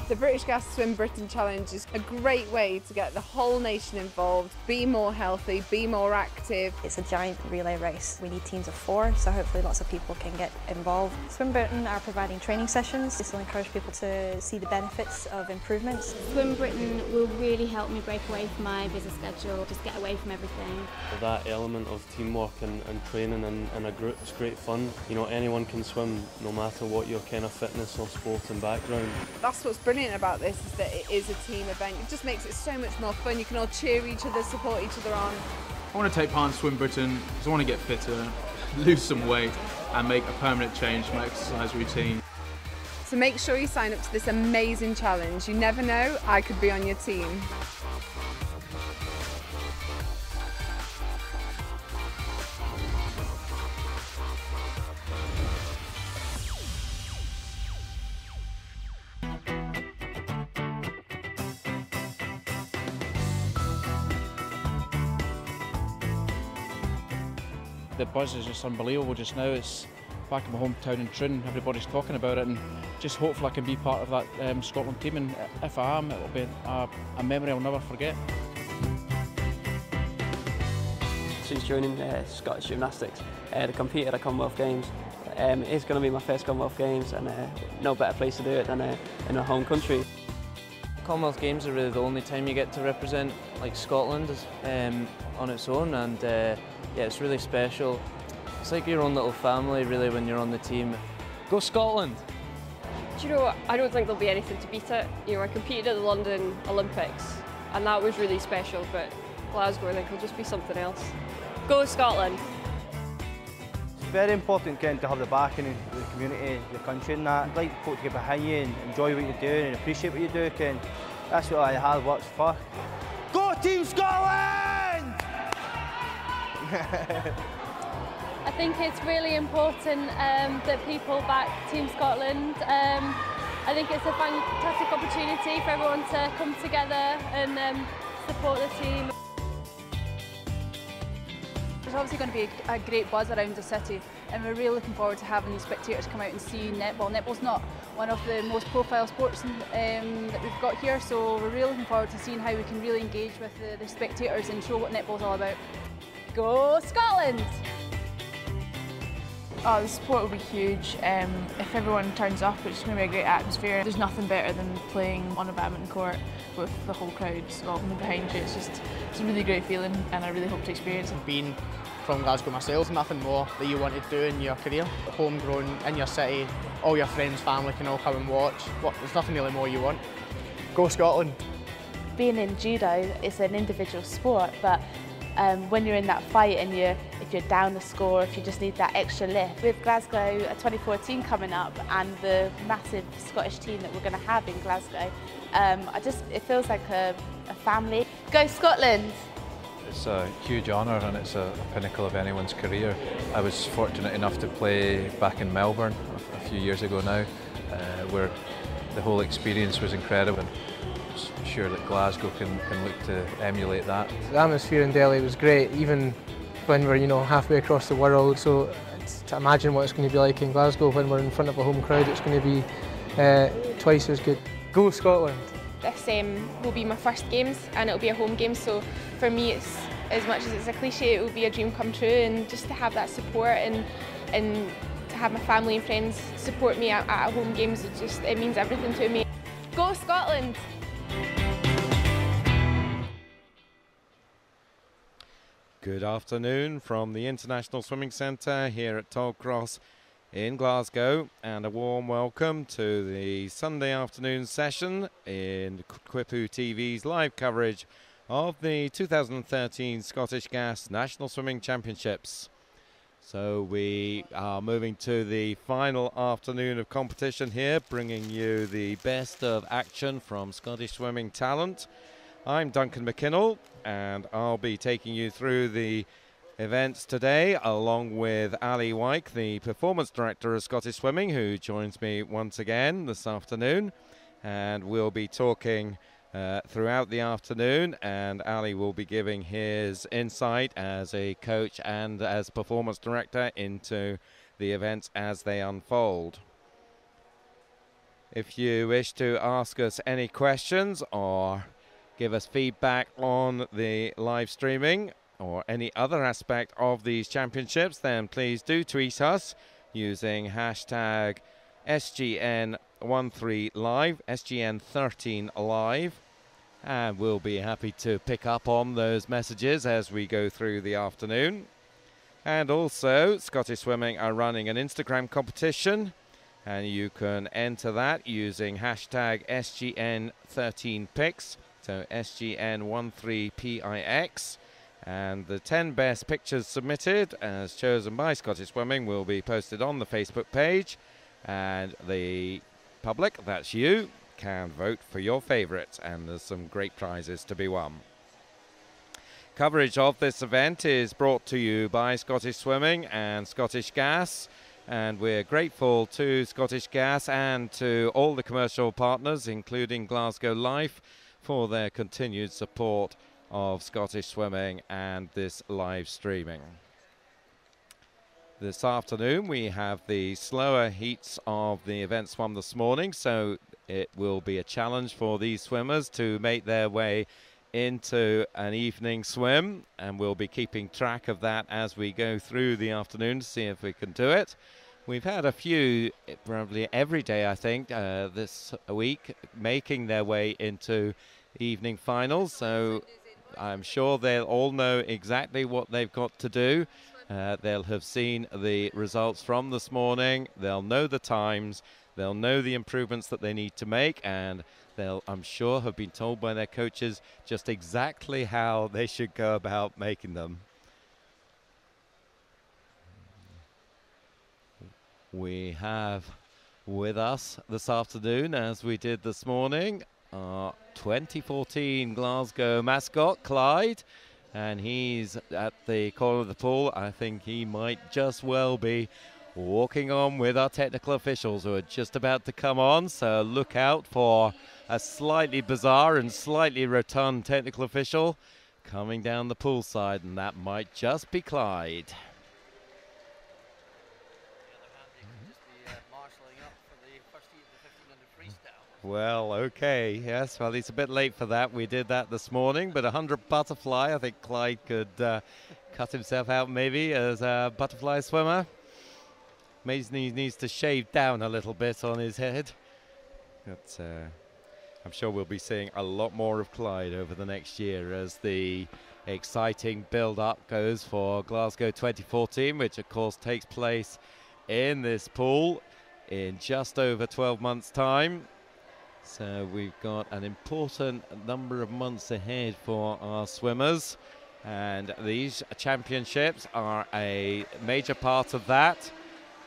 The British Gas Swim Britain Challenge is a great way to get the whole nation involved, be more healthy, be more active. It's a giant relay race. We need teams of 4, so hopefully lots of people can get involved. Swim Britain are providing training sessions. This will encourage people to see the benefits of improvements. Swim Britain will really help me break away from my busy schedule, just get away from everything. That element of teamwork and training in a group is great fun. You know, anyone can swim no matter what your kind of fitness or sporting background. That's what's brilliant about this, is that it is a team event. It just makes it so much more fun. You can all cheer each other, support each other on. I want to take part in Swim Britain because I want to get fitter, lose some weight and make a permanent change to my exercise routine. So make sure you sign up to this amazing challenge. You never know, I could be on your team. The buzz is just unbelievable just now. It's back in my hometown in Troon, everybody's talking about it, and just hopefully I can be part of that Scotland team, and if I am, it will be a memory I'll never forget. Since joining Scottish Gymnastics, to compete at the Commonwealth Games, it's going to be my first Commonwealth Games, and no better place to do it than in my home country. Commonwealth Games are really the only time you get to represent like Scotland on its own, and yeah, it's really special. It's like your own little family really when you're on the team. Go Scotland! Do you know what? I don't think there'll be anything to beat it. You know, I competed at the London Olympics and that was really special, but Glasgow I think will just be something else. Go Scotland! It's very important to have the backing of the community, the country and that. I'd like folk to get behind you and enjoy what you're doing and appreciate what you do, and that's what hard work's for. Go Team Scotland! I think it's really important that people back Team Scotland. I think it's a fantastic opportunity for everyone to come together and support the team. There's obviously going to be a great buzz around the city, and we're really looking forward to having these spectators come out and see netball. Netball's not one of the most profile sports that we've got here, so we're really looking forward to seeing how we can really engage with the spectators and show what netball's all about. Go Scotland! Oh, the support will be huge. If everyone turns up, it's going to be a great atmosphere. There's nothing better than playing on a badminton court with the whole crowd welcoming behind you. It's a really great feeling, and I really hope to experience it. Being from Glasgow myself, nothing more that you want to do in your career. Homegrown, in your city, all your friends, family can all come and watch. There's nothing really more you want. Go Scotland! Being in judo, it's an individual sport, but when you're in that fight and if you're down the score, if you just need that extra lift. With Glasgow 2014 coming up and the massive Scottish team that we're going to have in Glasgow, it feels like a family. Go Scotland! It's a huge honour and it's a pinnacle of anyone's career. I was fortunate enough to play back in Melbourne a few years ago now, where the whole experience was incredible. I'm sure that Glasgow can look to emulate that. The atmosphere in Delhi was great, even when we're halfway across the world. So to imagine what it's going to be like in Glasgow when we're in front of a home crowd, it's going to be twice as good. Go Scotland! This will be my first games and it'll be a home game, so for me it's, as much as it's a cliche, it will be a dream come true, and just to have that support and to have my family and friends support me at home games, it means everything to me. Go Scotland! Good afternoon from the International Swimming Centre here at Tollcross in Glasgow, and a warm welcome to the Sunday afternoon session in QuipuTV's live coverage of the 2013 Scottish Gas National Swimming Championships. So we are moving to the final afternoon of competition here, bringing you the best of action from Scottish swimming talent. I'm Duncan McKinnell, and I'll be taking you through the events today, along with Ali Wyke, the Performance Director of Scottish Swimming, who joins me once again this afternoon. And we'll be talking throughout the afternoon, and Ali will be giving his insight as a coach and as Performance Director into the events as they unfold. If you wish to ask us any questions or give us feedback on the live streaming or any other aspect of these championships, then please do tweet us using hashtag SGN13Live, SGN13Live, and we'll be happy to pick up on those messages as we go through the afternoon. And also, Scottish Swimming are running an Instagram competition, and you can enter that using hashtag SGN13Pics, so SGN13PIX. And the 10 best pictures submitted, as chosen by Scottish Swimming, will be posted on the Facebook page. And the public, that's you, can vote for your favourite. And there's some great prizes to be won. Coverage of this event is brought to you by Scottish Swimming and Scottish Gas. And we're grateful to Scottish Gas and to all the commercial partners, including Glasgow Life, for their continued support of Scottish Swimming and this live streaming. This afternoon we have the slower heats of the events from this morning, so it will be a challenge for these swimmers to make their way into an evening swim, and we'll be keeping track of that as we go through the afternoon to see if we can do it. We've had a few, probably every day I think, this week, making their way into evening finals, so I'm sure they'll all know exactly what they've got to do. They'll have seen the results from this morning, they'll know the times, they'll know the improvements that they need to make, and they'll, I'm sure, have been told by their coaches just exactly how they should go about making them. We have with us this afternoon, as we did this morning, our 2014 Glasgow mascot, Clyde, and he's at the corner of the pool. I think he might just well be walking on with our technical officials who are just about to come on, so look out for a slightly bizarre and slightly rotund technical official coming down the poolside, and that might just be Clyde. Well, okay, yes, well, he's a bit late for that. We did that this morning, but 100 butterfly, I think Clyde could cut himself out maybe as a butterfly swimmer. Maybe he needs to shave down a little bit on his head. But I'm sure we'll be seeing a lot more of Clyde over the next year as the exciting build-up goes for Glasgow 2014, which of course takes place in this pool in just over 12 months' time. So we've got an important number of months ahead for our swimmers, and these championships are a major part of that.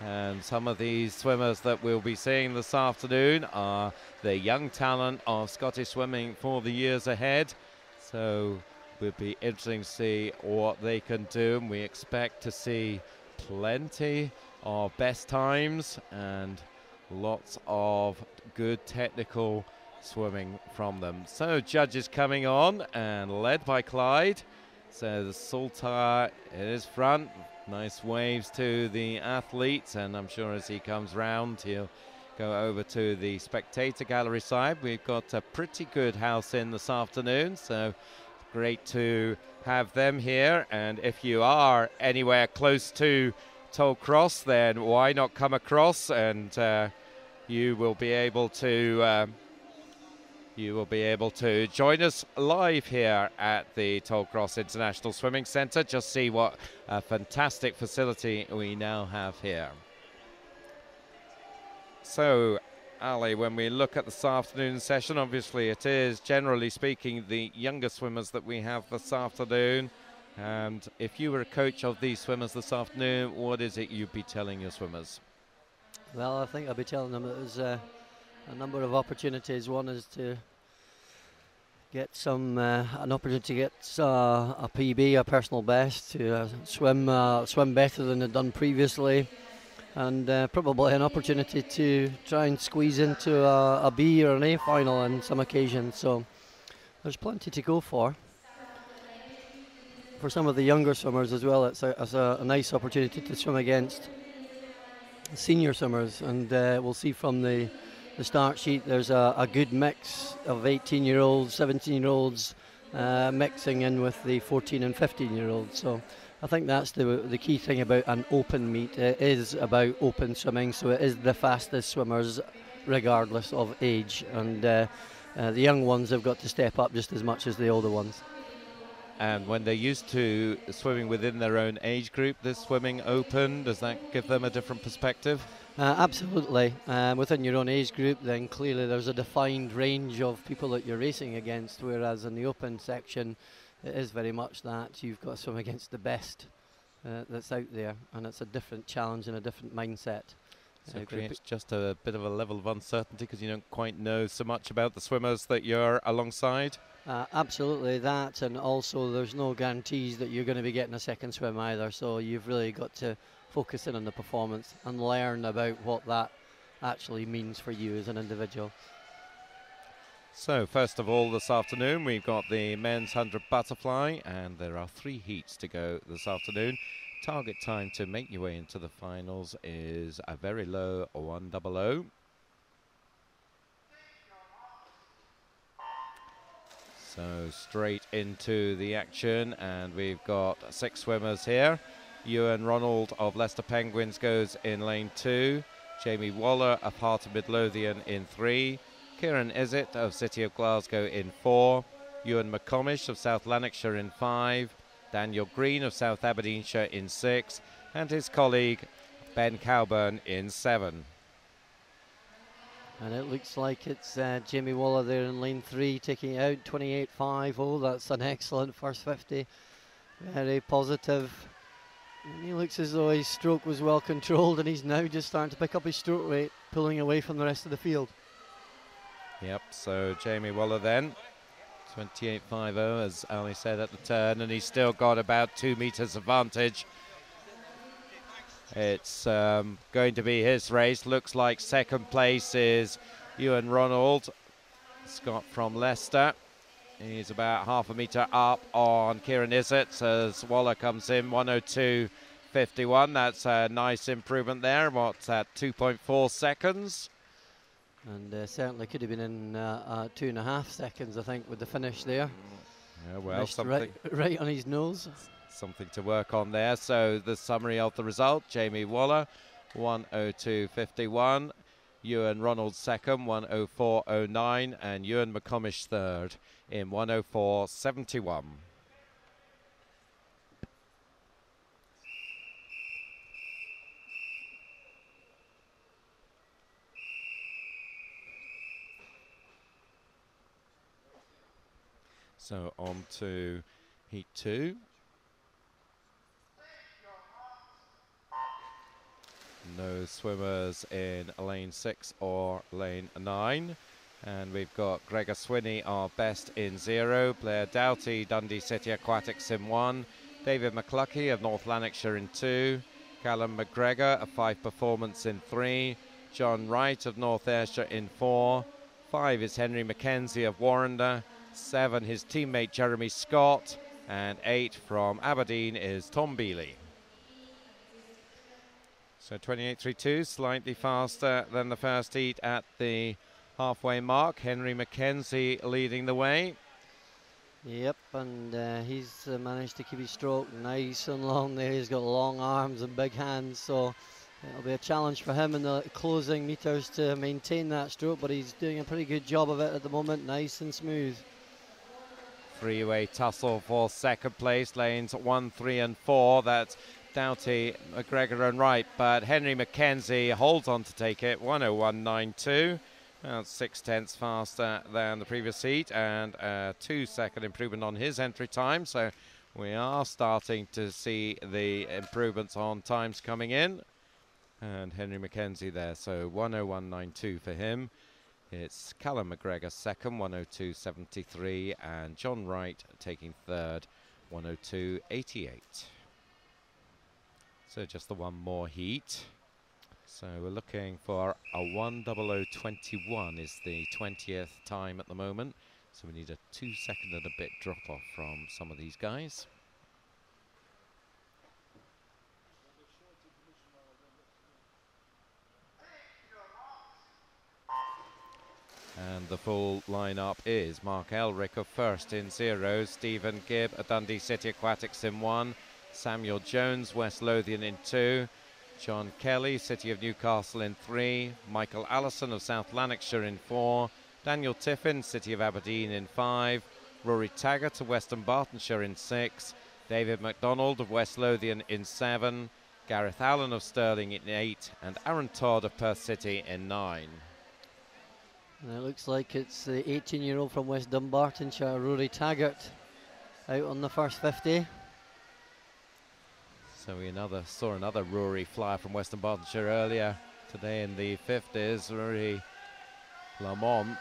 And some of these swimmers that we'll be seeing this afternoon are the young talent of Scottish swimming for the years ahead. So it will be interesting to see what they can do, and we expect to see plenty of best times and lots of good technical swimming from them. So judges coming on and led by Clyde. So the Saltire in his front. Nice waves to the athletes, and I'm sure as he comes round he'll go over to the spectator gallery side. We've got a pretty good house in this afternoon, so great to have them here. And if you are anywhere close to Tollcross, then why not come across, and you will be able to join us live here at the Tollcross International Swimming Centre. Just see what a fantastic facility we now have here. So, Ali, when we look at this afternoon session, obviously it is, generally speaking, the younger swimmers that we have this afternoon. And if you were a coach of these swimmers this afternoon, what is it you'd be telling your swimmers? Well, I think I'll be telling them that there's a number of opportunities. One is to get an opportunity to get a PB, a personal best, to swim better than they've done previously, and probably an opportunity to try and squeeze into a B or an A final on some occasions. So there's plenty to go for. For some of the younger swimmers as well, it's a nice opportunity to swim against senior swimmers, and we'll see from the start sheet there's a good mix of 18-year-olds, 17-year-olds mixing in with the 14 and 15-year-olds. So I think that's the key thing about an open meet. It is about open swimming, so it is the fastest swimmers regardless of age, and the young ones have got to step up just as much as the older ones. And when they're used to swimming within their own age group, this swimming open, does that give them a different perspective? Absolutely. Within your own age group, then clearly there's a defined range of people that you're racing against, whereas in the open section, it is very much that you've got to swim against the best that's out there, and it's a different challenge and a different mindset. So it creates just a bit of a level of uncertainty because you don't quite know so much about the swimmers that you're alongside? Absolutely that, and also there's no guarantees that you're going to be getting a second swim either, so you've really got to focus in on the performance and learn about what that actually means for you as an individual. So first of all this afternoon we've got the men's 100 butterfly, and there are 3 heats to go this afternoon. Target time to make your way into the finals is a very low 1:00. So straight into the action, and we've got 6 swimmers here. Ewan Ronald of Leicester Penguins goes in lane 2. Jamie Waller of Heart of Midlothian in 3. Kieran Izzett of City of Glasgow in 4. Ewan McComish of South Lanarkshire in 5. Daniel Green of South Aberdeenshire in 6. And his colleague Ben Cowburn in 7. And it looks like it's Jamie Waller there in lane 3 taking it out, 28.5. Oh, that's an excellent first 50. Very positive. And he looks as though his stroke was well controlled, and he's now just starting to pick up his stroke rate, pulling away from the rest of the field. Yep, so Jamie Waller then, 28.50 as Ali said at the turn, and he's still got about 2 metres advantage. It's going to be his race. Looks like second place is Ewan Ronald, Scott from Leicester. He's about half a metre up on Kieran Izzett as Waller comes in, 1:02.51. That's a nice improvement there. What's that, 2.4 seconds? And certainly could have been in 2.5 seconds, I think, with the finish there. Yeah, well, something right on his nose. Something to work on there. So the summary of the result: Jamie Waller, 1:02.51. Ewan Ronald second, 1:04.09, and Ewan McComish third in 1:04.71. So on to heat 2. No swimmers in lane 6 or lane 9. And we've got Gregor Swinney, our best in 0. Blair Doughty, Dundee City Aquatics in 1. David McCluckie of North Lanarkshire in 2. Callum McGregor of 5 Performance in 3. John Wright of North Ayrshire in 4. 5 is Henry Mackenzie of Warrender. 7 his teammate Jeremy Scott. And 8 from Aberdeen is Tom Bealey. So 28.32, slightly faster than the first heat at the halfway mark. Henry Mackenzie leading the way. Yep, and he's managed to keep his stroke nice and long there. He's got long arms and big hands, so it'll be a challenge for him in the closing meters to maintain that stroke, but he's doing a pretty good job of it at the moment, nice and smooth. Three-way tussle for second place, lanes 1, 3 and 4. That's Doughty, McGregor and Wright, but Henry Mackenzie holds on to take it, 1:01.92. That's 6/10 faster than the previous heat, and a 2-second improvement on his entry time. So we are starting to see the improvements on times coming in. And Henry Mackenzie there, so 1:01.92 for him. It's Callum McGregor second, 1:02.73, and John Wright taking third, 1:02.88. So just the one more heat. So we're looking for a 1:00.21 is the 20th time at the moment. So we need a 2-second and a bit drop off from some of these guys. And the full lineup is Mark Elric of first in 0, Stephen Gibb at Dundee City Aquatics in 1, Samuel Jones, West Lothian in 2, John Kelly, City of Newcastle in 3, Michael Allison of South Lanarkshire in 4, Daniel Tiffin, City of Aberdeen in 5, Rory Taggart of Western Bartonshire in 6, David MacDonald of West Lothian in 7, Gareth Allen of Stirling in 8, and Aaron Todd of Perth City in 9. And it looks like it's the 18-year-old from West Dunbartonshire, Rory Taggart, out on the first 50. So we saw another Rory flyer from Western Bartonshire earlier today in the 50s, Rory Lamont.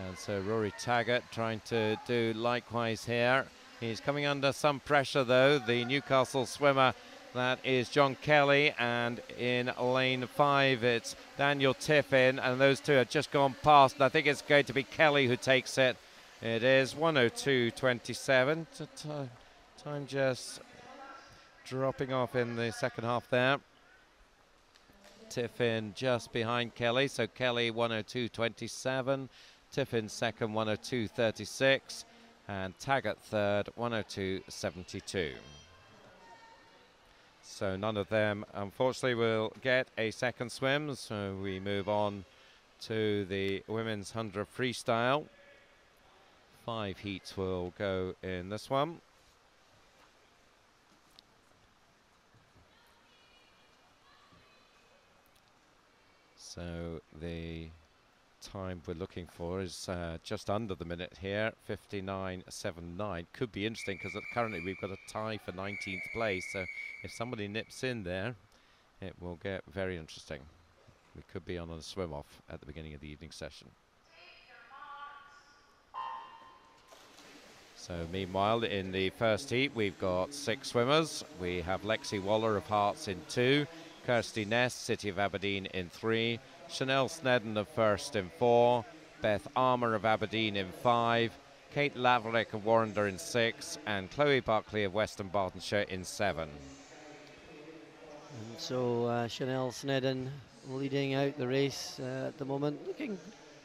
And so Rory Taggart trying to do likewise here. He's coming under some pressure though, the Newcastle swimmer. That is John Kelly, and in lane 5 it's Daniel Tiffin, and those two have just gone past, and I think it's going to be Kelly who takes it. It is 1:02.27. Time just dropping off in the second half there. Tiffin just behind Kelly, so Kelly 1:02.27, Tiffin second 1:02.36, and Taggart third 1:02.72. So none of them, unfortunately, will get a second swim. So we move on to the women's 100 freestyle. 5 heats will go in this one. So the time we're looking for is just under the minute here, 59.79. Could be interesting because currently we've got a tie for 19th place. So if somebody nips in there, it will get very interesting. We could be on a swim off at the beginning of the evening session. So meanwhile, in the first heat, we've got 6 swimmers. We have Lexi Waller of Hearts in 2, Kirsty Ness, City of Aberdeen in 3, Chanel Snedden of First in 4, Beth Armour of Aberdeen in 5, Kate Laverick of Warrender in 6, and Chloe Buckley of Western Bartonshire in 7. And so Chanel Snedden leading out the race at the moment, looking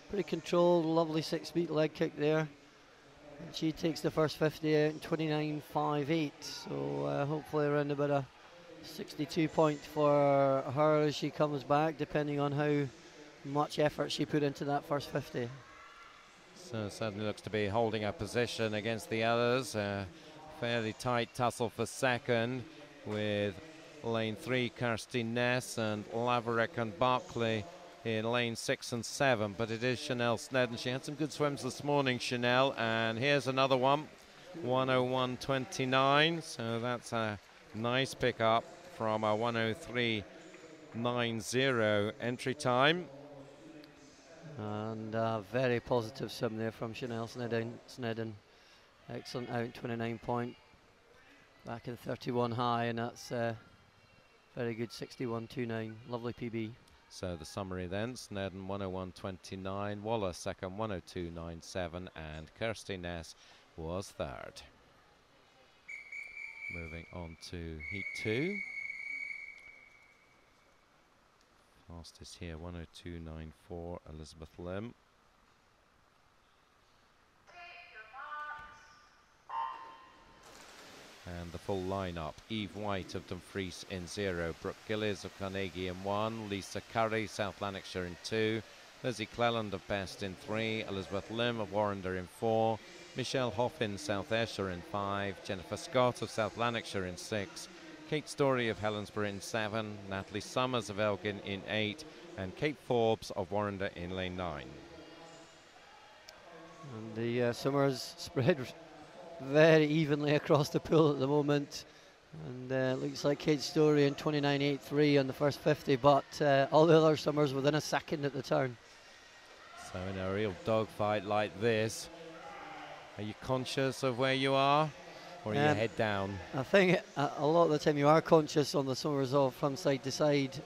pretty controlled, lovely 6-beat leg kick there. And she takes the first 50 out in 29.58, so hopefully around about a 62 point for her as she comes back, depending on how much effort she put into that first 50. So certainly looks to be holding her position against the others. Fairly tight tussle for second with lane 3 Kirsty Ness and Laverick and Barclay in lane 6 and 7, but it is Chanel Snedden. She had some good swims this morning, Chanel, and here's another one, 1:01.29, so that's a nice pickup from a 1:03.90 entry time. And a very positive swim there from Chanel Snedden. Excellent out, 29 point. Back in 31 high, and that's very good, 61.29. Lovely PB. So the summary then, Snedden 1:01.29, Waller second 1:02.97, and Kirsty Ness was third. Moving on to heat 2. Fastest here 1:02.94, Elizabeth Lim. And the full lineup, Eve White of Dumfries in 0, Brooke Gillies of Carnegie in 1, Lisa Curry, South Lanarkshire in 2, Lizzie Cleland of Best in 3, Elizabeth Lim of Warrender in 4, Michelle Hoffin, South Ayrshire in 5, Jennifer Scott of South Lanarkshire in 6, Kate Story of Helensburgh in 7, Natalie Summers of Elgin in 8, and Kate Forbes of Warrender in lane 9. And the Summers spread very evenly across the pool at the moment, and looks like Kate Story in 29.83 on the first 50, but all the other Summers within a second at the turn. So in a real dogfight like this, are you conscious of where you are, or are you head down? I think a lot of the time you are conscious on the Summers off from side to side,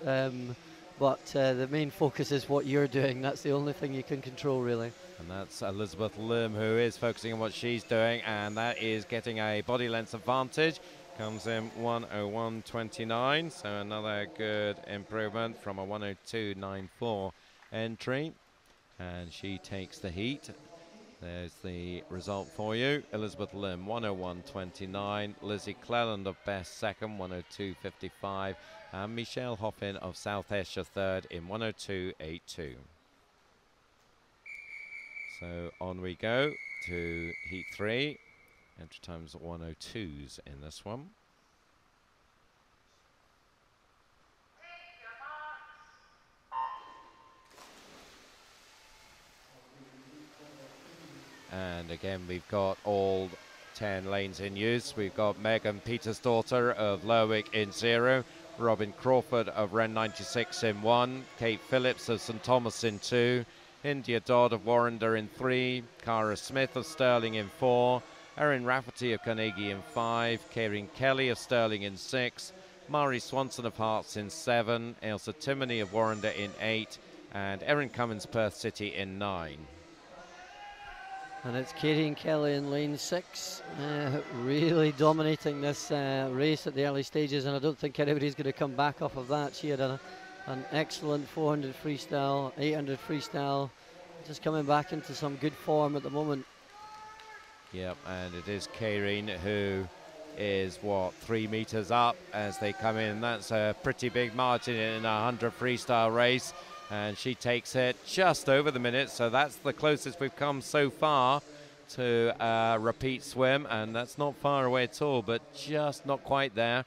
but the main focus is what you're doing. That's the only thing you can control, really. And that's Elizabeth Lim, who is focusing on what she's doing, and that is getting a body length advantage. Comes in 1:01.29, so another good improvement from a 1:02.94 entry. and she takes the heat. There's the result for you. Elizabeth Lim, 101.29. Lizzie Cleland of Best second, 102.55. And Michelle Hoffin of South Ayrshire third in 102.82. So on we go to heat 3. Entry times 102s in this one. And again, we've got all 10 lanes in use. We've got Megan Petersdottir of Lerwick in 0, Robin Crawford of Ren 96 in 1, Kate Phillips of St Thomas in 2, India Dodd of Warrender in 3, Cara Smith of Stirling in 4, Erin Rafferty of Carnegie in 5, Kieran Kelly of Stirling in 6, Mari Swanson of Hearts in 7, Ailsa Timoney of Warrender in 8, and Erin Cummins Perth City in 9. And it's Katie and Kelly in lane 6, really dominating this race at the early stages, and I don't think anybody's going to come back off of that. She had an excellent 400 freestyle, 800 freestyle, just coming back into some good form at the moment. Yep, and it is Karen who is, 3 meters up as they come in. That's a pretty big margin in a 100 freestyle race. And she takes it just over the minute, so that's the closest we've come so far to a repeat swim, and that's not far away at all, but just not quite there.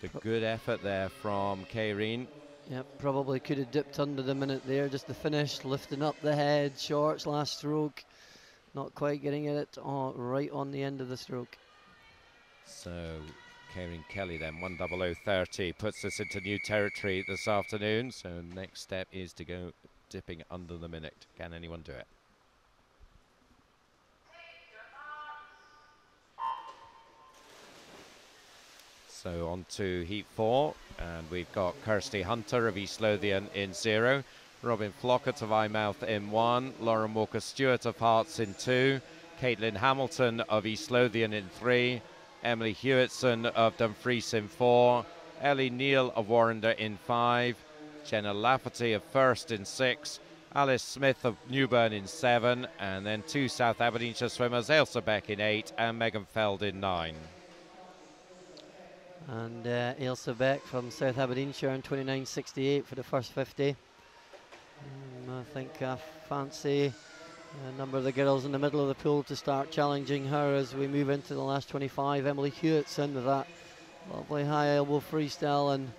The good effort there from Karen. Yep, probably could have dipped under the minute there, just the finish, lifting up the head, shorts, last stroke, not quite getting it right on the end of the stroke. So Karen Kelly then, 1:00:30, puts us into new territory this afternoon. So next step is to go dipping under the minute. Can anyone do it? So on to heat 4, and we've got Kirsty Hunter of East Lothian in 0, Robin Flockett of Eyemouth in 1, Lauren Walker-Stewart of Hearts in 2, Caitlin Hamilton of East Lothian in 3, Emily Hewitson of Dumfries in 4, Ellie Neal of Warrender in 5, Jenna Lafferty of First in 6, Alice Smith of Newburn in 7, and then 2 South Aberdeenshire swimmers, Ailsa Beck in 8 and Megan Feld in 9. And Ailsa Beck from South Aberdeenshire in 29.68 for the first 50. I think I fancy a number of the girls in the middle of the pool to start challenging her as we move into the last 25. Emily Hewitson with that lovely high elbow freestyle and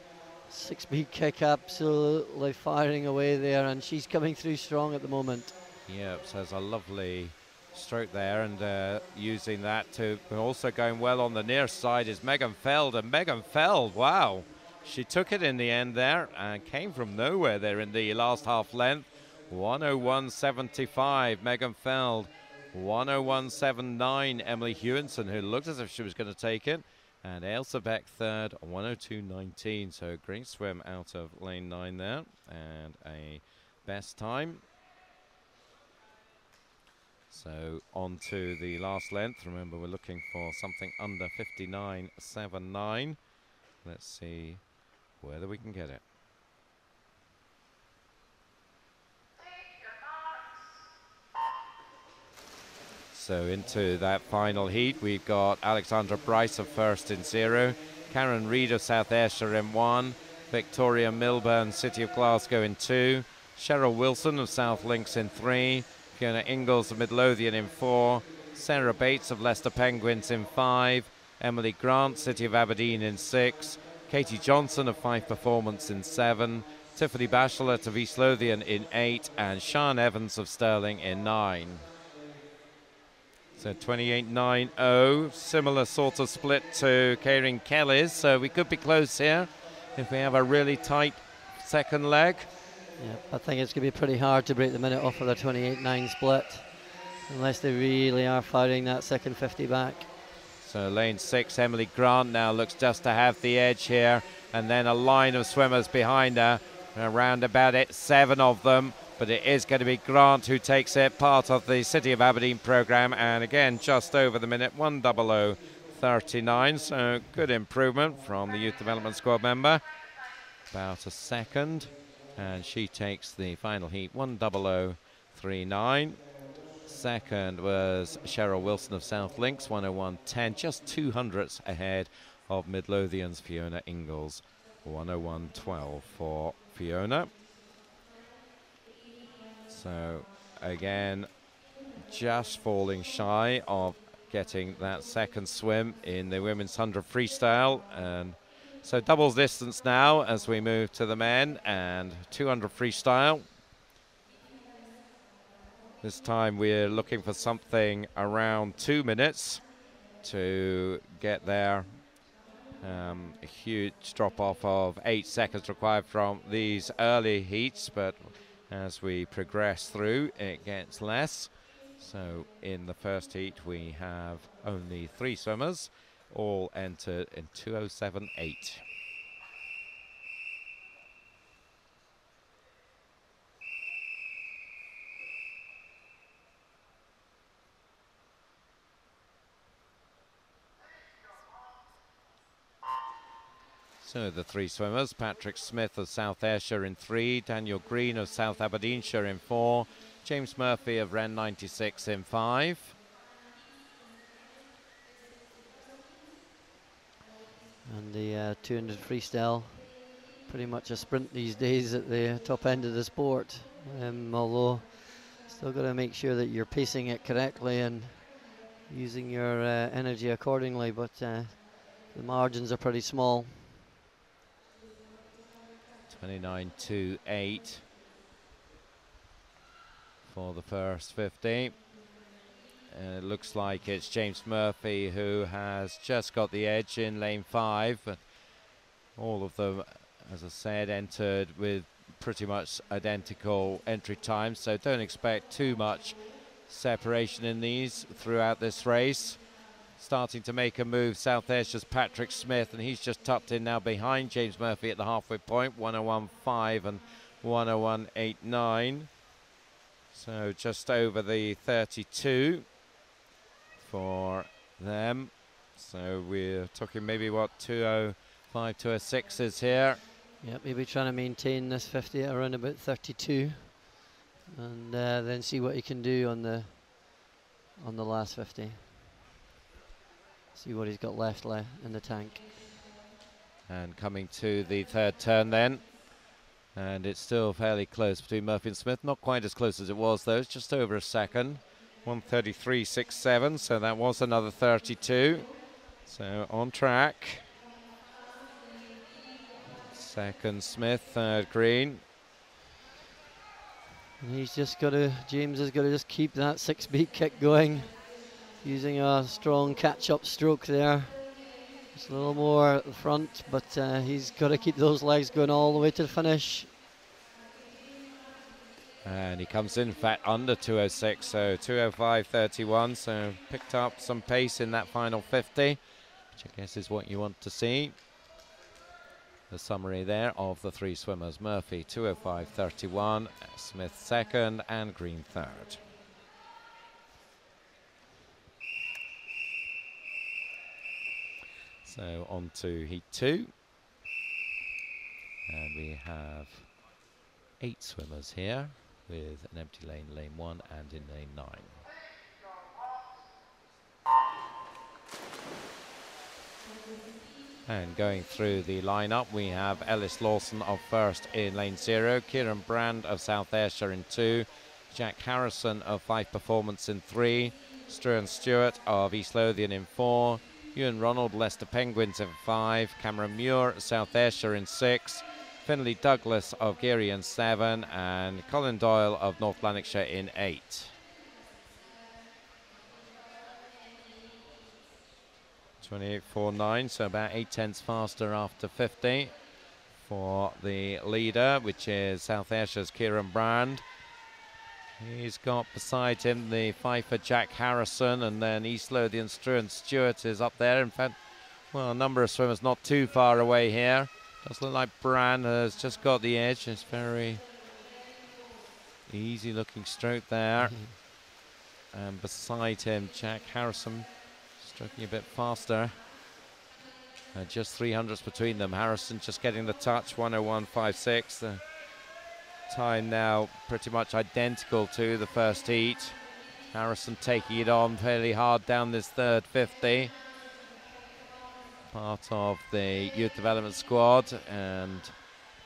6-speed kick, absolutely firing away there, and she's coming through strong at the moment. Yeah, so there's a lovely stroke there, and using that to also going well on the near side is Megan Feld. And Megan Feld, wow, she took it in the end there and came from nowhere there in the last half length. 101.75 Megan Feld, 101.79 Emily Hewinson, who looked as if she was going to take it, and Ailsa Beck third, 102.19. So great swim out of lane 9 there, and a best time. So on to the last length. Remember, we're looking for something under 59.79. Let's see whether we can get it. So into that final heat, we've got Alexandra Bryce of First in 0, Karen Reid of South Ayrshire in 1, Victoria Milburn, City of Glasgow in 2, Cheryl Wilson of South Links in 3, Fiona Ingalls of Midlothian in 4, Sarah Bates of Leicester Penguins in 5, Emily Grant, City of Aberdeen in 6, Katie Johnson of Fife Performance in 7, Tiffany Bachelet of East Lothian in 8, and Sian Evans of Stirling in 9. So 28.90, similar sort of split to Karen Kelly's, so we could be close here if we have a really tight second leg. Yeah, I think it's going to be pretty hard to break the minute off of the 28.9 split, unless they really are firing that second 50 back. So lane 6, Emily Grant now looks just to have the edge here, and then a line of swimmers behind her, around about 7 of them. But it is going to be Grant who takes it, part of the City of Aberdeen programme, and again just over the minute, 1:00:39. So good improvement from the Youth Development Squad member. About a second and she takes the final heat 1:00.39. Second was Cheryl Wilson of South Links, 1:01.10, just 200ths ahead of Midlothian's Fiona Ingalls, 1:01.12 for Fiona. So again, just falling shy of getting that second swim in the women's 100 freestyle, and so doubles distance now as we move to the men and 200 freestyle. This time we're looking for something around 2 minutes to get there. A huge drop off of 8 seconds required from these early heats, but as we progress through it gets less. So in the first heat we have only 3 swimmers, all entered in 2:07.8. So the 3 swimmers, Patrick Smith of South Ayrshire in 3, Daniel Green of South Aberdeenshire in 4, James Murphy of Wren 96 in 5. And the 200 freestyle, pretty much a sprint these days at the top end of the sport, although still got to make sure that you're pacing it correctly and using your energy accordingly, but the margins are pretty small. 29.28 for the first 50. It looks like it's James Murphy who has just got the edge in lane 5, but all of them, as I said, entered with pretty much identical entry times, so don't expect too much separation in these throughout this race. Starting to make a move, South Ayrshire's Patrick Smith, and he's just tucked in now behind James Murphy at the halfway point, 1:01.5 and 1:01.89. So just over the 32 for them. So we're talking maybe what, 2:05, 2:06 is here. Yep, maybe trying to maintain this 50 at around about 32, and then see what he can do on the last 50. See what he's got left in the tank. And coming to the third turn then, and it's still fairly close between Murphy and Smith, not quite as close as it was though, it's just over a second. 1:33.67, so that was another 32, so on track. Second Smith, third Green. And he's just got to, James has got to just keep that 6-beat kick going, using a strong catch-up stroke there. Just a little more at the front, but he's got to keep those legs going all the way to the finish. And he comes in fact under 2:06, so 2:05.31, so picked up some pace in that final 50, which I guess is what you want to see. The summary there of the 3 swimmers: Murphy 2:05.31, Smith second, and Green third. So on to heat 2, and we have 8 swimmers here with an empty lane, lane 1, and in lane 9. And going through the lineup, we have Ellis Lawson of first in lane 0, Kieran Brand of South Ayrshire in 2, Jack Harrison of Fife Performance in 3, Struan Stewart of East Lothian in 4, Ewan Ronald, Leicester Penguins in 5, Cameron Muir, South Ayrshire in 6, Finlay Douglas of Geary in 7, and Colin Doyle of North Lanarkshire in 8. .28.49, so about 8/10 faster after 50 for the leader, which is South Ayrshire's Kieran Brand. He's got beside him the Fifer Jack Harrison, and then East Lothian Struan Stewart is up there. In fact, well, a number of swimmers not too far away here. Does look like Brand has just got the edge. It's very easy looking stroke there. And beside him, Jack Harrison stroking a bit faster. Just 300s between them. Harrison just getting the touch, 1:01.56. Time now pretty much identical to the first heat. Harrison taking it on fairly hard down this third 50. Part of the youth development squad and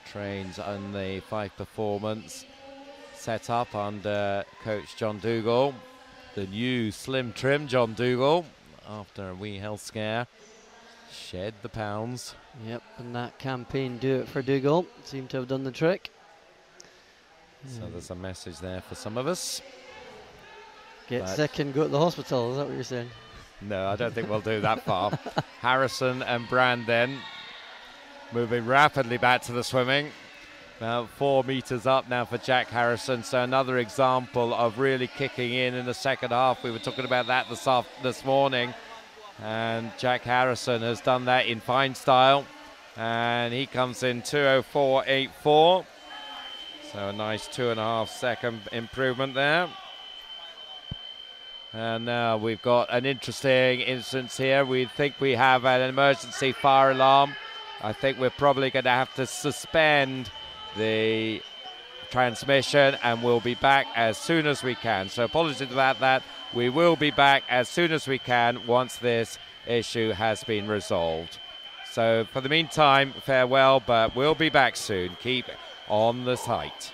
trains on the 5 performance set up under coach John Dougal. The new slim trim John Dougal, after a wee health scare, shed the pounds. Yep, and that campaign Do It for Dougal seemed to have done the trick. So there's a message there for some of us. Get sick and go to the hospital, is that what you're saying? No, I don't think we'll do that far. Harrison and Brandon moving rapidly back to the swimming. About 4 meters up now for Jack Harrison. So another example of really kicking in the second half. We were talking about that this morning. And Jack Harrison has done that in fine style. And he comes in 2:04.84. So a nice 2.5 second improvement there. And now we've got an interesting instance here. We think we have an emergency fire alarm. I think we're probably going to have to suspend the transmission, and we'll be back as soon as we can. So apologies about that. We will be back as soon as we can once this issue has been resolved. So for the meantime, farewell, but we'll be back soon. Keep on the site.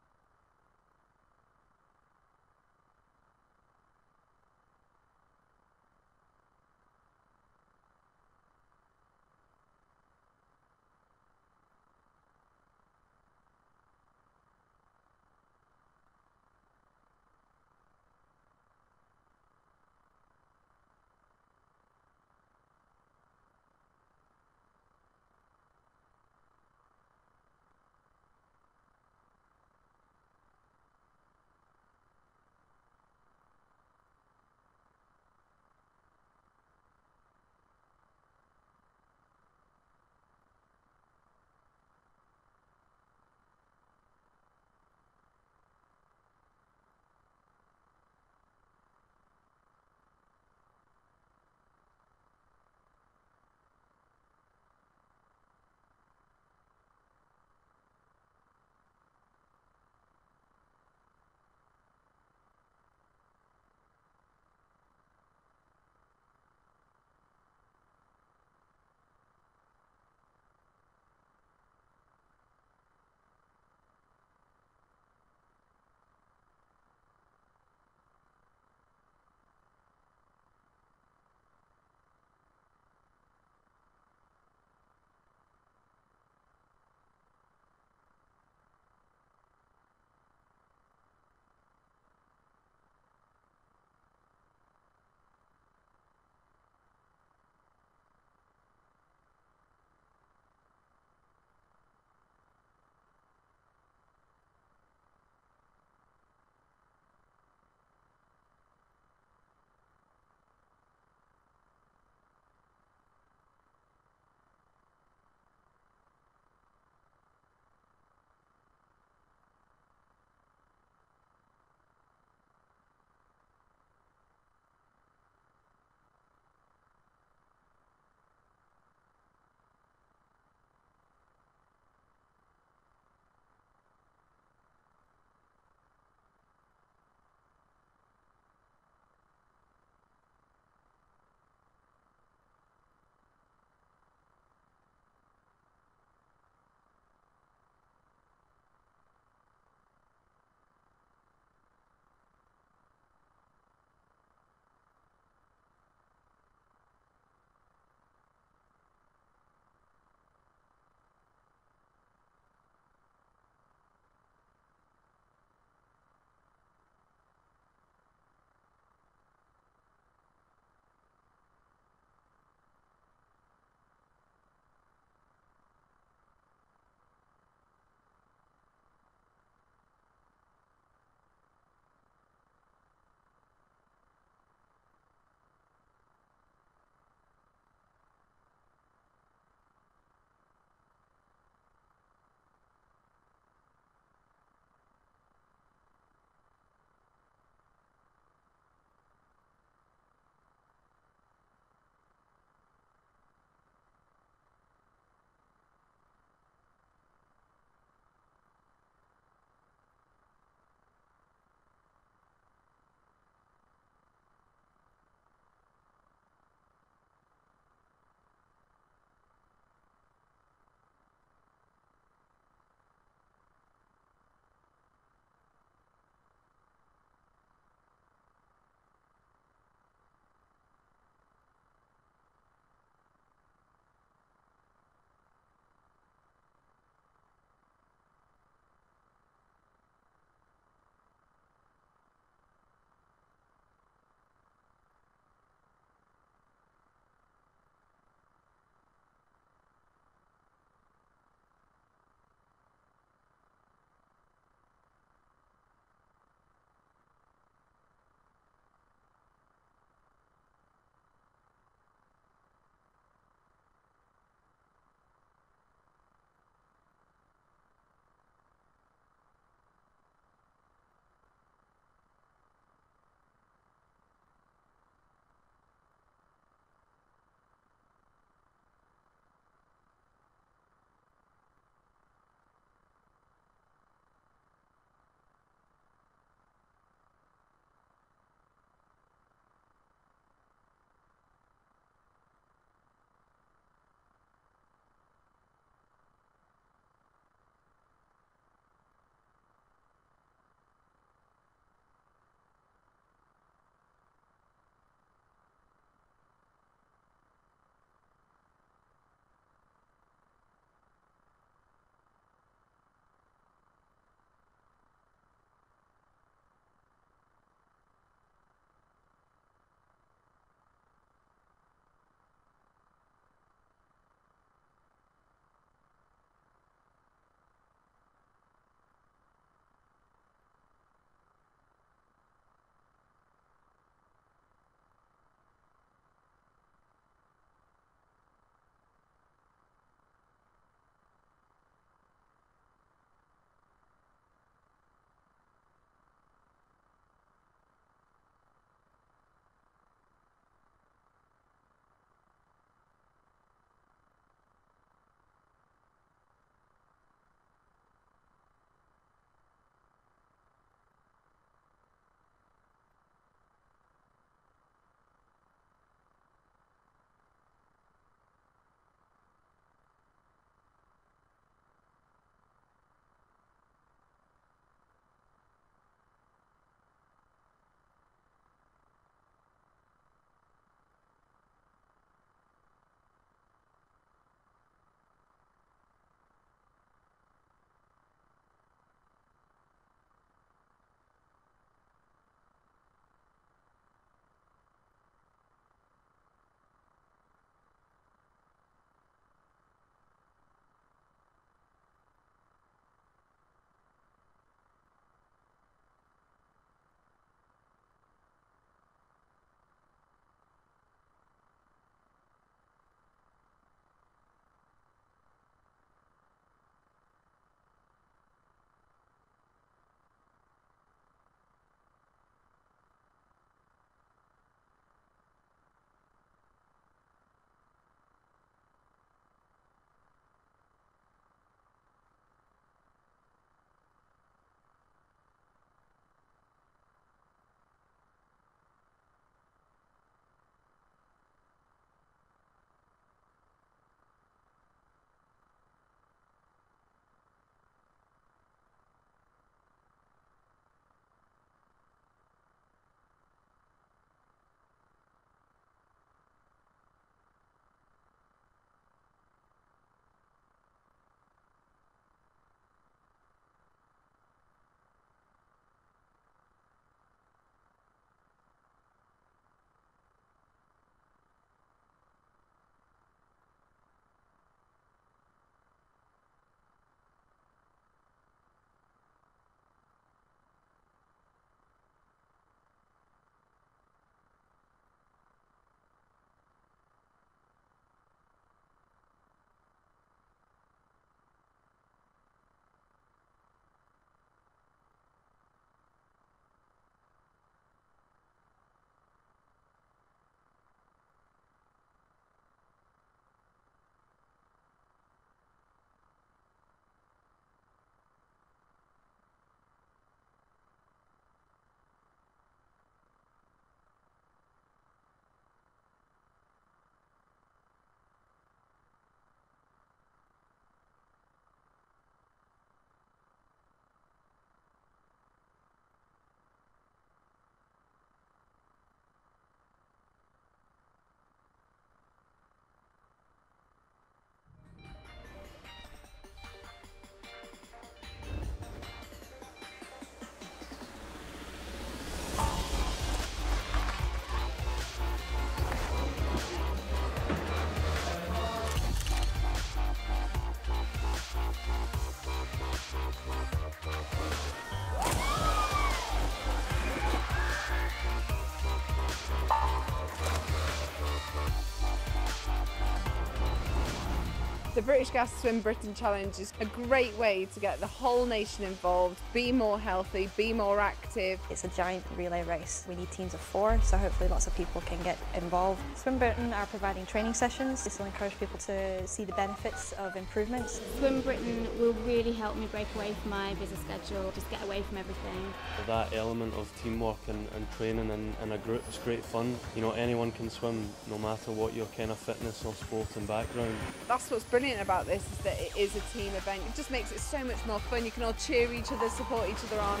The British Gas Swim Britain Challenge is a great way to get the whole nation involved, be more healthy, be more active. It's a giant relay race. We need teams of 4, so hopefully lots of people can get involved. Swim Britain are providing training sessions. This will encourage people to see the benefits of improvements. Swim Britain will really help me break away from my busy schedule, just get away from everything. That element of teamwork and training in a group is great fun. You know, anyone can swim no matter what your kind of fitness or sporting background. That's what's brilliant about this, is that it is a team event. It just makes it so much more fun. You can all cheer each other, support each other on.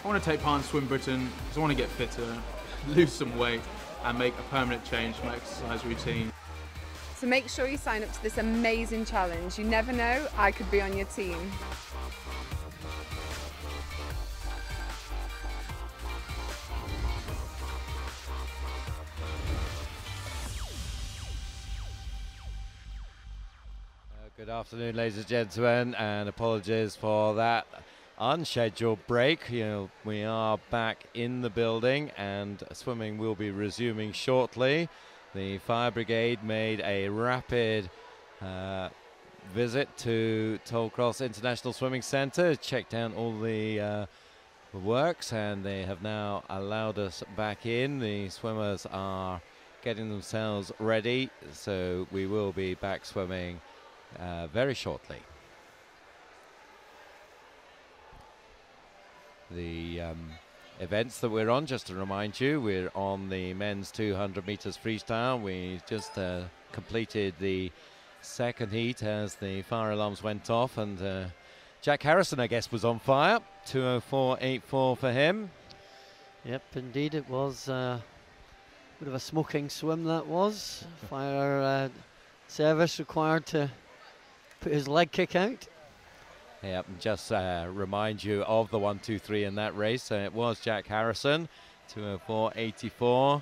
I want to take part in Swim Britain because I want to get fitter, lose some weight and make a permanent change to my exercise routine. So make sure you sign up to this amazing challenge. You never know, I could be on your team. Good afternoon, ladies and gentlemen, and apologies for that unscheduled break. We are back in the building and swimming will be resuming shortly. The fire brigade made a rapid visit to Tollcross International Swimming Centre, checked out all the works, and they have now allowed us back in. The swimmers are getting themselves ready, so we will be back swimming very shortly. The events that we're on, just to remind you, we're on the men's 200 meters freestyle. We just completed the second heat as the fire alarms went off, and Jack Harrison, I guess, was on fire. 2:04.84 for him. Yep, indeed it was a bit of a smoking swim, that was. Fire service required to put his leg kick out. Yep, and just remind you of the 1, 2, 3 in that race. It was Jack Harrison, 2:04.84.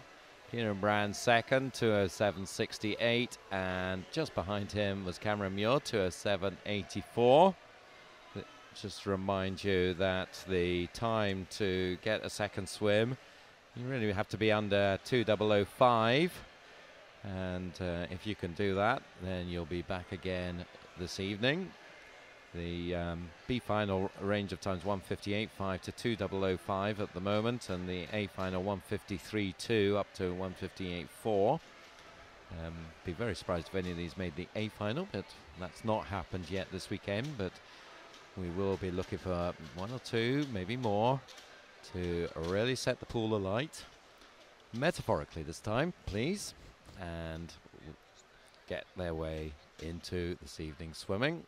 Kieran Brand second, 2:07.68. And just behind him was Cameron Muir, 2:07.84. Just remind you that the time to get a second swim, you really have to be under 2:00.05. And if you can do that, then you'll be back again this evening. The B final range of times 1:58.5 to 2:00.05 at the moment, and the A final 1:53.2 up to 1:58.4. Be very surprised if any of these made the A final, but that's not happened yet this weekend. But we will be looking for 1 or 2, maybe more, to really set the pool alight, metaphorically this time, please, and get their way into this evening's swimming.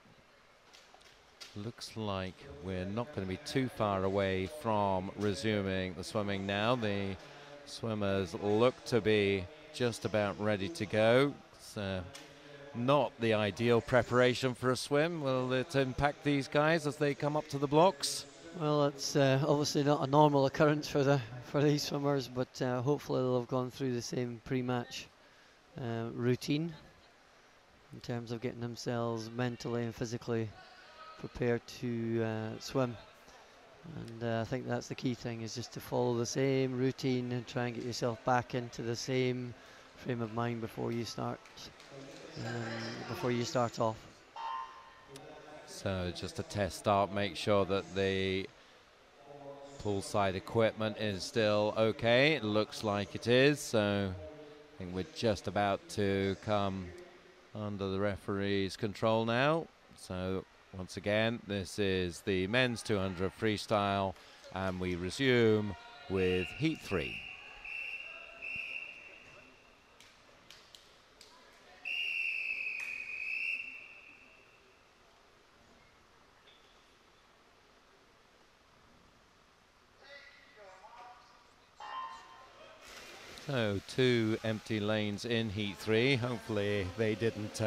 Looks like we're not going to be too far away from resuming the swimming now. The swimmers look to be just about ready to go. It's not the ideal preparation for a swim. Will it impact these guys as they come up to the blocks? Well, it's obviously not a normal occurrence for these swimmers, but hopefully they'll have gone through the same pre-match routine in terms of getting themselves mentally and physically prepared to swim. And I think that's the key thing, is just to follow the same routine and try and get yourself back into the same frame of mind before you start off. So just a test start, make sure that the poolside equipment is still okay. It looks like it is, so I think we're just about to come under the referee's control now. So once again, this is the men's 200 freestyle, and we resume with heat 3. So 2 empty lanes in heat 3. Hopefully they didn't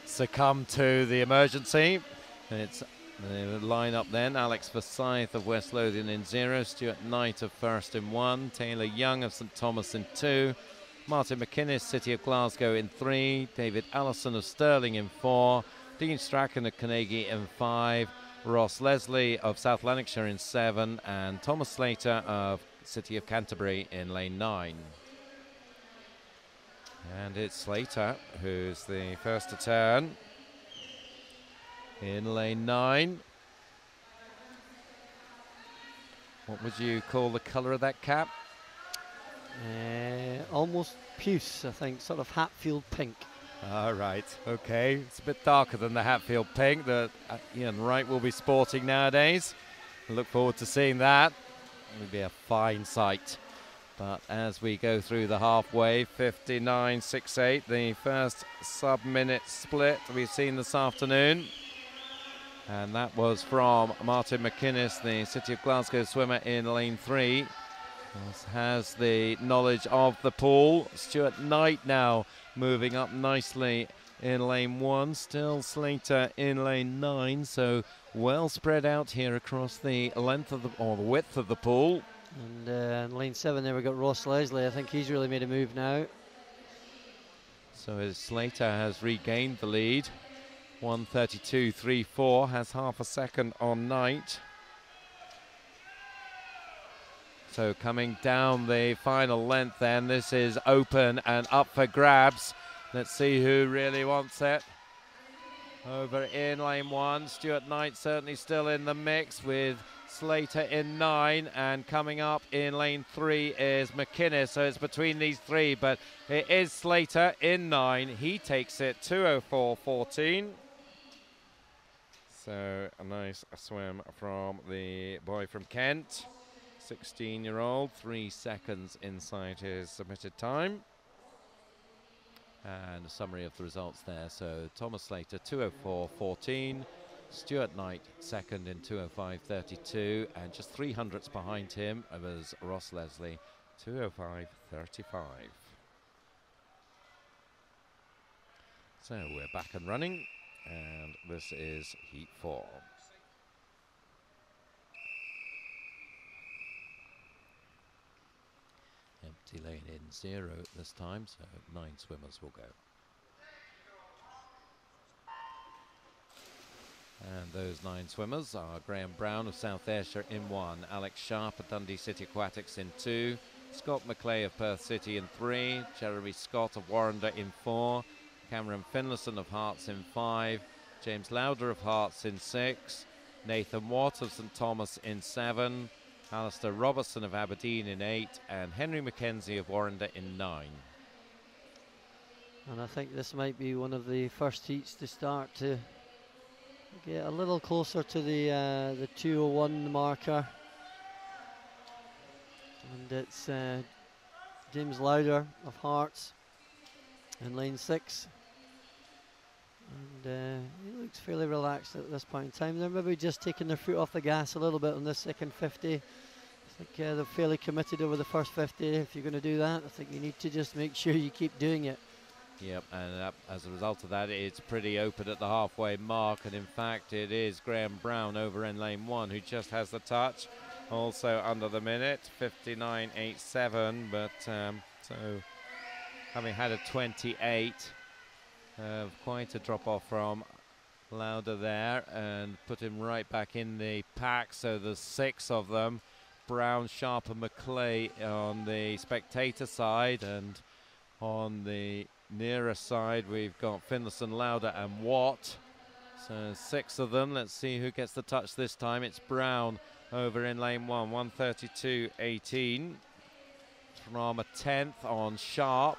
succumb to the emergency. It's the line-up then: Alex Forsyth of West Lothian in 0, Stuart Knight of First in 1, Taylor Young of St Thomas in 2, Martin McInnes, City of Glasgow in 3, David Allison of Stirling in 4, Dean Strachan of Carnegie in 5, Ross Leslie of South Lanarkshire in 7, and Thomas Slater of City of Canterbury in lane 9. And it's Slater who's the first to turn. in lane 9. What would you call the colour of that cap? Almost puce, I think, sort of Hatfield pink. All right, okay. It's a bit darker than the Hatfield pink that Ian Wright will be sporting nowadays. Look forward to seeing that. It'll be a fine sight. But as we go through the halfway, 59.68, the first sub-minute split we've seen this afternoon. And that was from Martin McInnes, the City of Glasgow swimmer in lane 3. Has the knowledge of the pool. Stuart Knight now moving up nicely in lane 1. Still Slater in lane 9. So well spread out here across the length of the width of the pool. And in lane 7 there we got Ross Leslie. I think he's really made a move now. So as Slater has regained the lead. 1:32.34, has half a second on Knight. So coming down the final length then, this is open and up for grabs. Let's see who really wants it. Over in lane 1, Stuart Knight certainly still in the mix with Slater in 9, and coming up in lane 3 is McInnes. So it's between these three, but it is Slater in 9. He takes it 2:04.14. So a nice swim from the boy from Kent. 16-year-old, 3 seconds inside his submitted time. And a summary of the results there. So Thomas Slater 2:04.14, Stuart Knight second in 2:05.32, and just 300ths behind him was Ross Leslie 2:05.35. So we're back and running, and this is heat 4. Empty lane in 0 this time, so 9 swimmers will go. And those 9 swimmers are Graham Brown of South Ayrshire in 1, Alex Sharp of Dundee City Aquatics in 2, Scott McClay of Perth City in 3, Jeremy Scott of Warrender in 4, Cameron Finlayson of Hearts in 5, James Lauder of Hearts in 6, Nathan Watt of St Thomas in 7, Alistair Robertson of Aberdeen in 8, and Henry Mackenzie of Warrender in 9. And I think this might be one of the first heats to start to get a little closer to the 2:01 marker. And it's James Lauder of Hearts in lane 6. And he looks fairly relaxed at this point in time. They're maybe just taking their foot off the gas a little bit on this second 50. I think they're fairly committed over the first 50. If you're going to do that, I think you need to just make sure you keep doing it. Yep, and as a result of that, it's pretty open at the halfway mark. And in fact, it is Graham Brown over in lane 1 who just has the touch. Also under the minute, 59.87. But so having had a 28. Quite a drop off from Lauder there, and put him right back in the pack. So there's 6 of them, Brown, Sharp and McClay on the spectator side, and on the nearer side we've got Finlayson, Lauder and Watt. So 6 of them. Let's see who gets the touch this time. It's Brown over in lane 1, 1:32.18 from a 10th on Sharp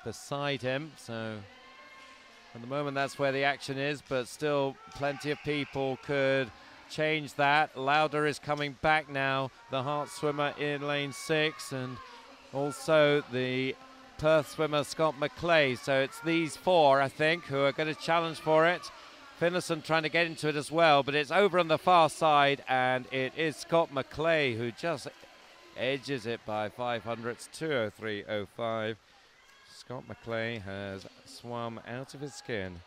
beside him. So at the moment, that's where the action is, but still plenty of people could change that. Lauder is coming back now, the Heart swimmer in lane 6, and also the Perth swimmer Scott McClay. So it's these 4, I think, who are going to challenge for it. Finlayson trying to get into it as well, but it's over on the far side, and it is Scott McClay who just edges it by 500ths, 2:03.05. Scott McClay has swum out of his skin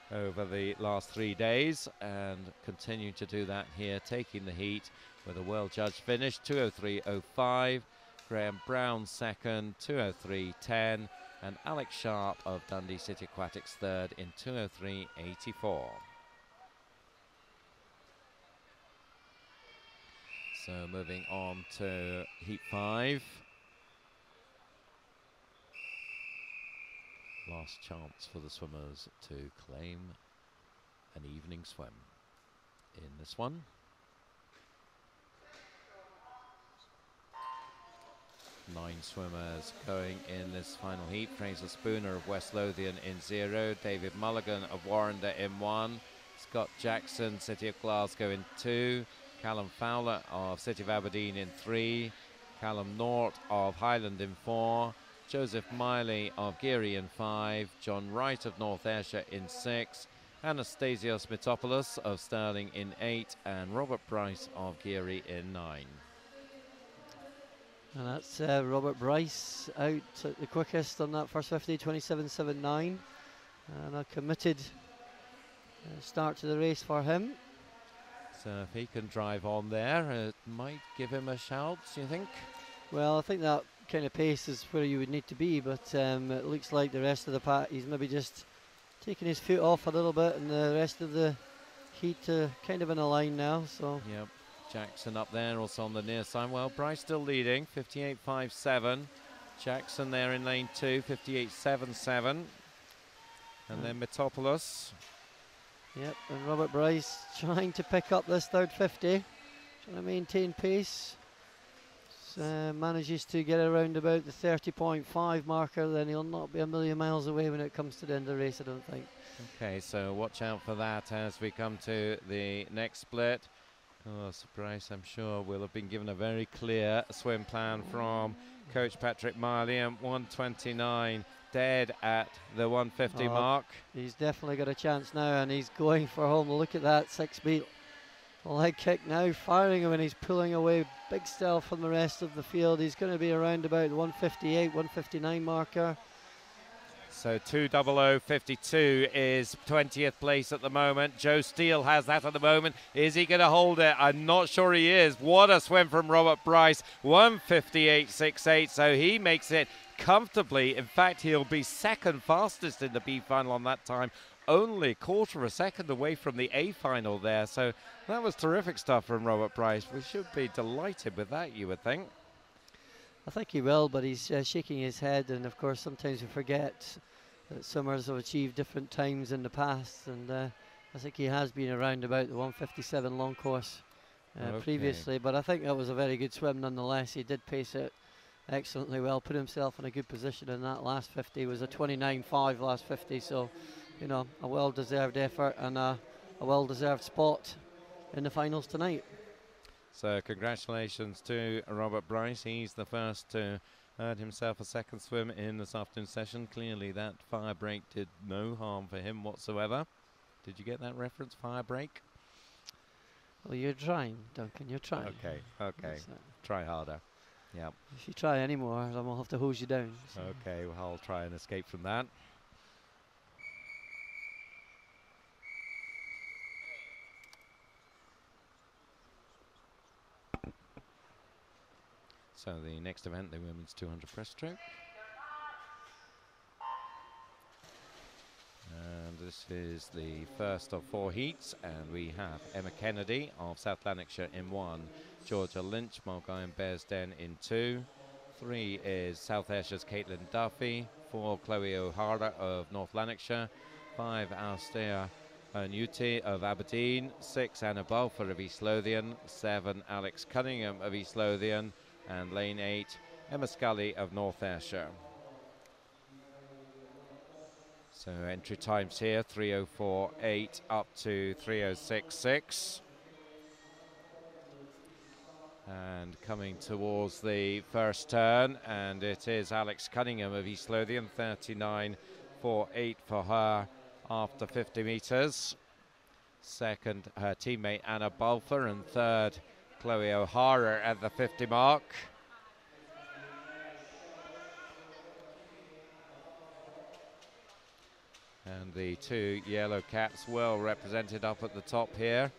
over the last 3 days and continued to do that here, taking the heat with a well-judged finish, 2:03.05. Graham Brown second, 2:03.10, and Alex Sharp of Dundee City Aquatics third in 2:03.84. So moving on to heat 5. Last chance for the swimmers to claim an evening swim in this one. Nine swimmers going in this final heat. Fraser Spooner of West Lothian in 0. David Mulligan of Warrender in 1. Scott Jackson, City of Glasgow in 2. Callum Fowler of City of Aberdeen in 3. Callum Nort of Highland in 4. Joseph Miley of Geary in 5. John Wright of North Ayrshire in 6. Anastasios Mitopoulos of Stirling in 8. And Robert Bryce of Geary in 9. And that's Robert Bryce out at the quickest on that first 50, 27.79. And a committed start to the race for him. So if he can drive on there, it might give him a shout, do you think? Well, I think that kind of pace is where you would need to be, but it looks like the rest of the pack, he's maybe just taking his foot off a little bit, and the rest of the heat kind of in a line now. So yep. Jackson up there, also on the near side. Well, Bryce still leading, 58.57. Jackson there in lane 2, 58.77. And then Mitopoulos. Yep, and Robert Bryce trying to pick up this third 50, trying to maintain pace. Manages to get around about the 30.5 marker, then he'll not be a million miles away when it comes to the end of the race, I don't think. Okay, so watch out for that as we come to the next split. Oh, surprise, I'm sure will have been given a very clear swim plan from Coach Patrick Miley, and 129 dead at the 150 mark. He's definitely got a chance now, and he's going for home. Look at that 6-beat leg kick now, firing him, and he's pulling away big style from the rest of the field. He's going to be around about the 158, 159 marker. So 2:00:52 is 20th place at the moment. Joe Steele has that at the moment. Is he going to hold it? I'm not sure he is. What a swim from Robert Bryce. 1:58.68, so he makes it comfortably. In fact, he'll be second fastest in the B final on that time. Only quarter of a second away from the A final there. So that was terrific stuff from Robert Bryce. We should be delighted with that, you would think. I think he will, but he's shaking his head, and of course sometimes we forget that swimmers have achieved different times in the past, and I think he has been around about the 157 long course previously, but I think that was a very good swim nonetheless. He did pace it excellently well, put himself in a good position in that last 50. It was a 29.5 last 50, so you know, a well-deserved effort and a well-deserved spot in the finals tonight. So congratulations to Robert Bryce. He's the first to earn himself a second swim in this afternoon session. Clearly that fire break did no harm for him whatsoever. Did you get that reference, fire break? Well, you're trying, Duncan, you're trying. Okay, try harder. Yeah. If you try any more, then we'll have to hose you down. So. Okay, well, I'll try and escape from that. So the next event, the women's 200 breaststroke. And this is the first of 4 heats, and we have Emma Kennedy of South Lanarkshire in 1, Georgia Lynch, Mulgai and Bearsden in 2, 3 is South Ayrshire's Caitlin Duffy, 4 Chloe O'Hara of North Lanarkshire, 5 Alastair Newty of Aberdeen, 6 Anna Balfour of East Lothian, 7 Alex Cunningham of East Lothian, and lane 8, Emma Scully of North Ayrshire. So entry times here, 3:04.8 up to 3:06.6. And coming towards the first turn, and it is Alex Cunningham of East Lothian, 39.48 for her after 50 metres. Second, her teammate Anna Balfour, and third, Chloe O'Hara at the 50 mark. And the 2 yellow caps well represented up at the top here.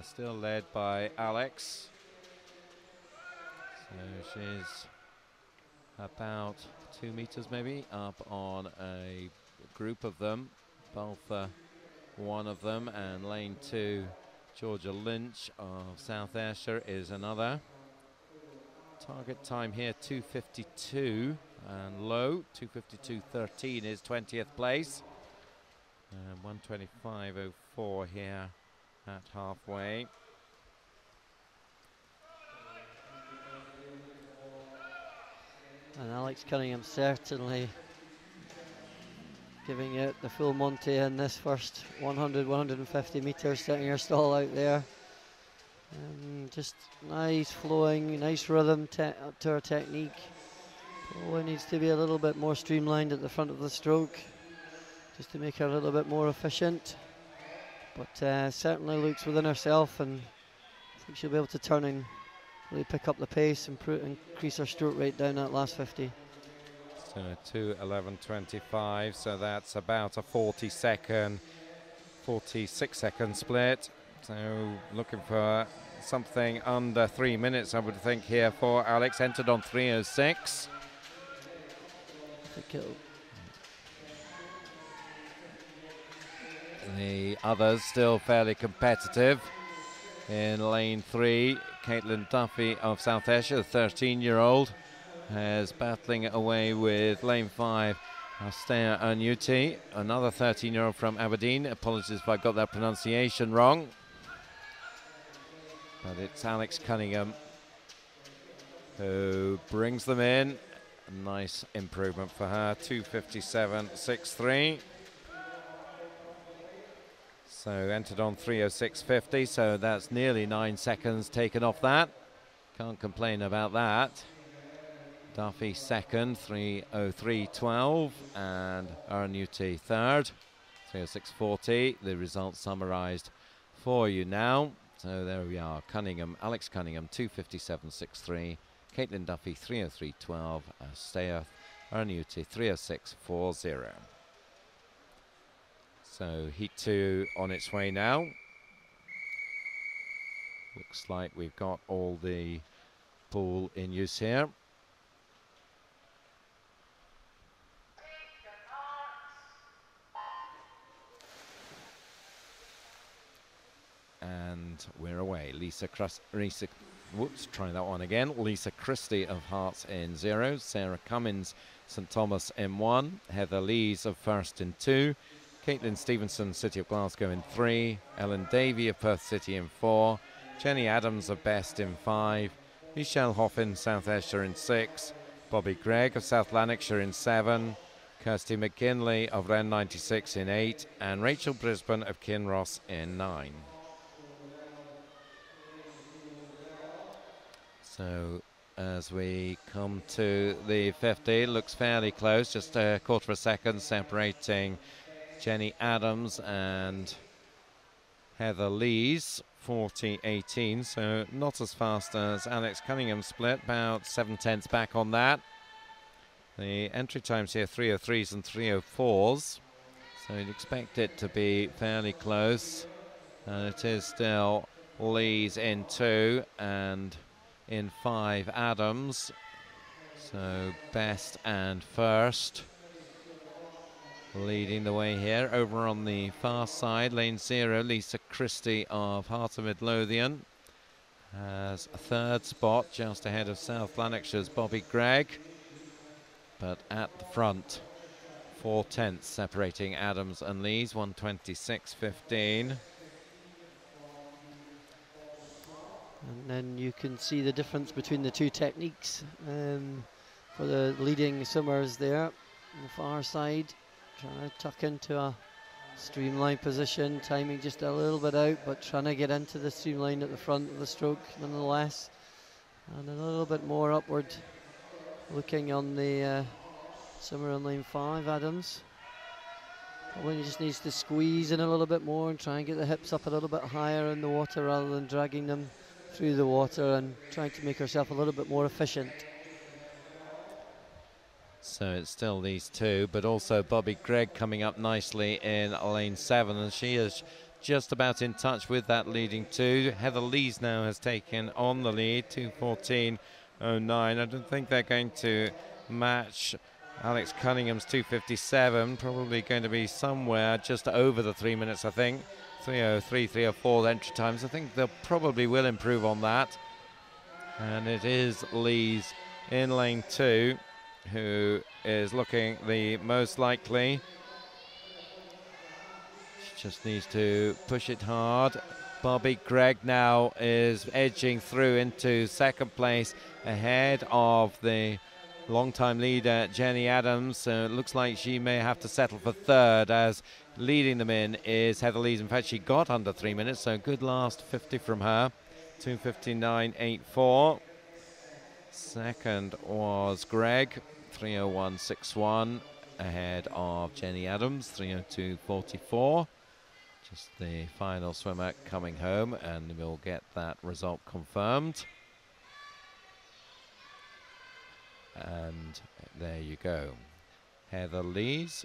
Still led by Alex. So she's about 2 metres maybe up on a group of them. Balfour, one of them, and lane 2, Georgia Lynch of South Ayrshire is another. Target time here 2:52 and low. 2:52.13 is 20th place. 1:25.04 here at halfway. And Alex Cunningham certainly giving it the full Monty in this first 150 metres, setting her stall out there. Just nice flowing, nice rhythm to her technique. Probably needs to be a little bit more streamlined at the front of the stroke, just to make her a little bit more efficient. But certainly looks within herself, and I think she'll be able to turn and really pick up the pace and increase her stroke rate down that last 50. So 2:11.25, so that's about a 46 second split. So looking for something under 3 minutes, I would think, here for Alex. Entered on 3:06. The others still fairly competitive. In lane 3, Caitlin Duffy of South Ayrshire, the 13-year-old, is battling away with lane 5, Astea Anuti, another 13-year-old from Aberdeen. Apologies if I got that pronunciation wrong. But it's Alex Cunningham who brings them in. A nice improvement for her, 2:57.63. So entered on 3:06.50, so that's nearly 9 seconds taken off that. Can't complain about that. Duffy second, 3:03.12, and Anuti third, 3:06.40. The results summarised for you now. So there we are, Alex Cunningham, 2:57.63, Caitlin Duffy, 3:03.12, Astea Anuti, 3:06.40. So heat 2 on its way now. Looks like we've got all the pool in use here. And we're away. Lisa Christie of Hearts in 0, Sarah Cummins, St Thomas in 1, Heather Lees of First in 2, Caitlin Stevenson, City of Glasgow in 3, Ellen Davey of Perth City in 4, Jenny Adams of Best in 5, Michelle Hoffin, South Ayrshire in 6, Bobby Gregg of South Lanarkshire in 7, Kirsty McKinley of Ren 96 in 8, and Rachel Brisbane of Kinross in 9. So as we come to the 50, it looks fairly close, just a quarter of a second separating Jenny Adams and Heather Lees, 40.18, so not as fast as Alex Cunningham split, about 7/10 back on that. The entry times here, 3:03s and 3:04s, so you'd expect it to be fairly close, and it is still Lees in 2 and in 5 Adams, so Best and First leading the way here. Over on the far side, lane 0, Lisa Christie of Heart of Midlothian has a 3rd spot, just ahead of South Lanarkshire's Bobby Gregg, but at the front, 4/10 separating Adams and Lees, 1:26.15. And then you can see the difference between the two techniques for the leading swimmers there on the far side, trying to tuck into a streamlined position, timing just a little bit out, but trying to get into the streamline at the front of the stroke nonetheless, and a little bit more upward looking on the swimmer on lane 5, Adams. Probably just needs to squeeze in a little bit more and try and get the hips up a little bit higher in the water rather than dragging them through the water, and trying to make herself a little bit more efficient. So it's still these two, but also Bobby Gregg coming up nicely in lane 7, and she is just about in touch with that leading 2. Heather Lees now has taken on the lead, 2:14.09. I don't think they're going to match Alex Cunningham's 2:57, probably going to be somewhere just over the 3 minutes, I think. 3:03, 3:04 entry times. I think they probably will improve on that. And it is Lees in lane 2 who is looking the most likely. just needs to push it hard. Bobby Gregg now is edging through into second place ahead of the long-time leader Jenny Adams. So it looks like she may have to settle for third, as leading them in is Heather Lees. In fact, she got under 3 minutes, so good last 50 from her. 2:59.84. Second was Gregg, 3:01.61, ahead of Jenny Adams, 3:02.44. Just the final swimmer coming home, and we'll get that result confirmed. And there you go. Heather Lees,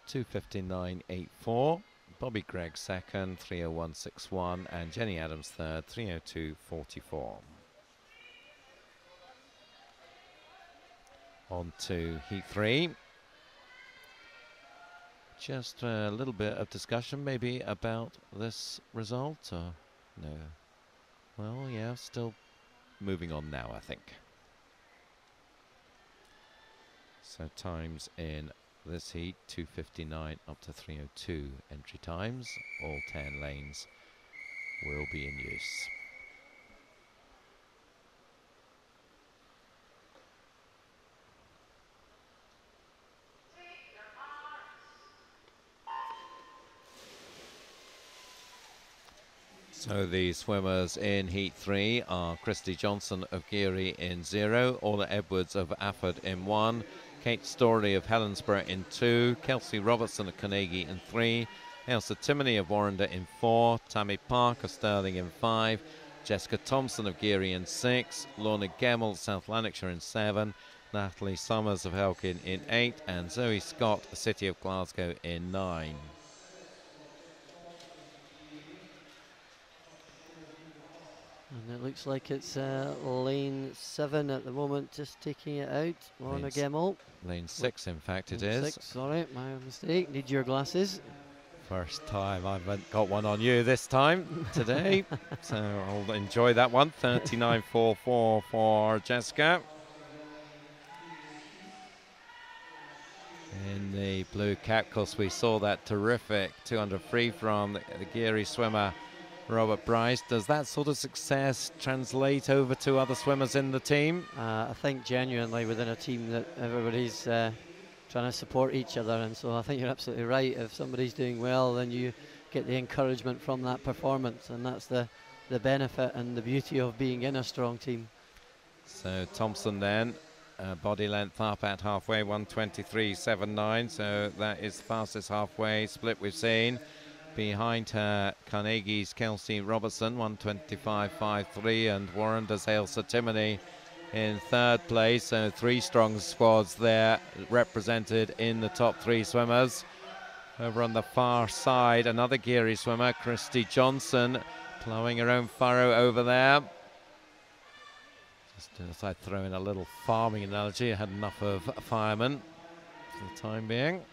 2:59.84. Bobby Gregg second, 3:01.61, and Jenny Adams third, 3:02.44. On to heat 3. Just a little bit of discussion maybe about this result, or no? Well, yeah, still moving on now, I think. So times in this heat, 2:59 up to 3:02 entry times. All 10 lanes will be in use. So the swimmers in Heat 3 are Christy Johnson of Geary in 0, Orla Edwards of Afford in 1, Kate Story of Helensburgh in 2, Kelsey Robertson of Carnegie in 3, Ailsa Timoney of Warrender in 4, Tammy Park of Stirling in 5, Jessica Thompson of Geary in 6, Lorna Gemmell of South Lanarkshire in 7, Natalie Summers of Helkin in 8, and Zoe Scott of City of Glasgow in 9. And it looks like it's lane 7 at the moment, just taking it out. Lorna Gemmell. Lane 6, in fact, it lane is. 6, sorry, my mistake. Need your glasses. First time I haven't got one on you this time today, so I'll enjoy that one. 39.44 for Jessica. In the blue cap, course, we saw that terrific 200 free from the Geary swimmer Robert Bryce. Does that sort of success translate over to other swimmers in the team? I think genuinely within a team that everybody's trying to support each other, and so I think you're absolutely right. If somebody's doing well, then you get the encouragement from that performance, and that's the benefit and the beauty of being in a strong team. So Thompson then, body length up at halfway, 1:23.79, so that is the fastest halfway split we've seen. Behind her, Carnegie's Kelsey Robertson, 1:25.53, and Warrender's Ailsa Timoney in third place. So 3 strong squads there represented in the top 3 swimmers. Over on the far side, another Geary swimmer, Christy Johnson, ploughing her own furrow over there. Just as I throw in a little farming analogy, I had enough of firemen for the time being.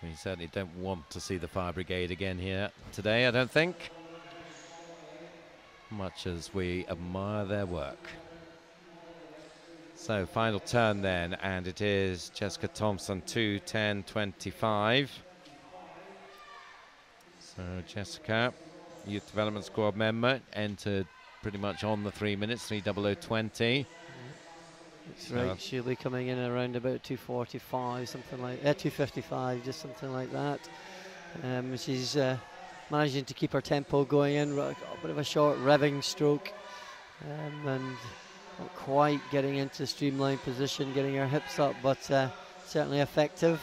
We certainly don't want to see the fire brigade again here today, I don't think, much as we admire their work. So final turn then, and it is Jessica Thompson, 2:10.25. So Jessica, Youth Development Squad member, entered pretty much on the 3 minutes, 3:00.20. That's right, she'll be coming in around about 2:45, something like 2:55, just something like that. She's managing to keep her tempo going in, a bit of a short revving stroke, and not quite getting into streamline position, getting her hips up, but certainly effective.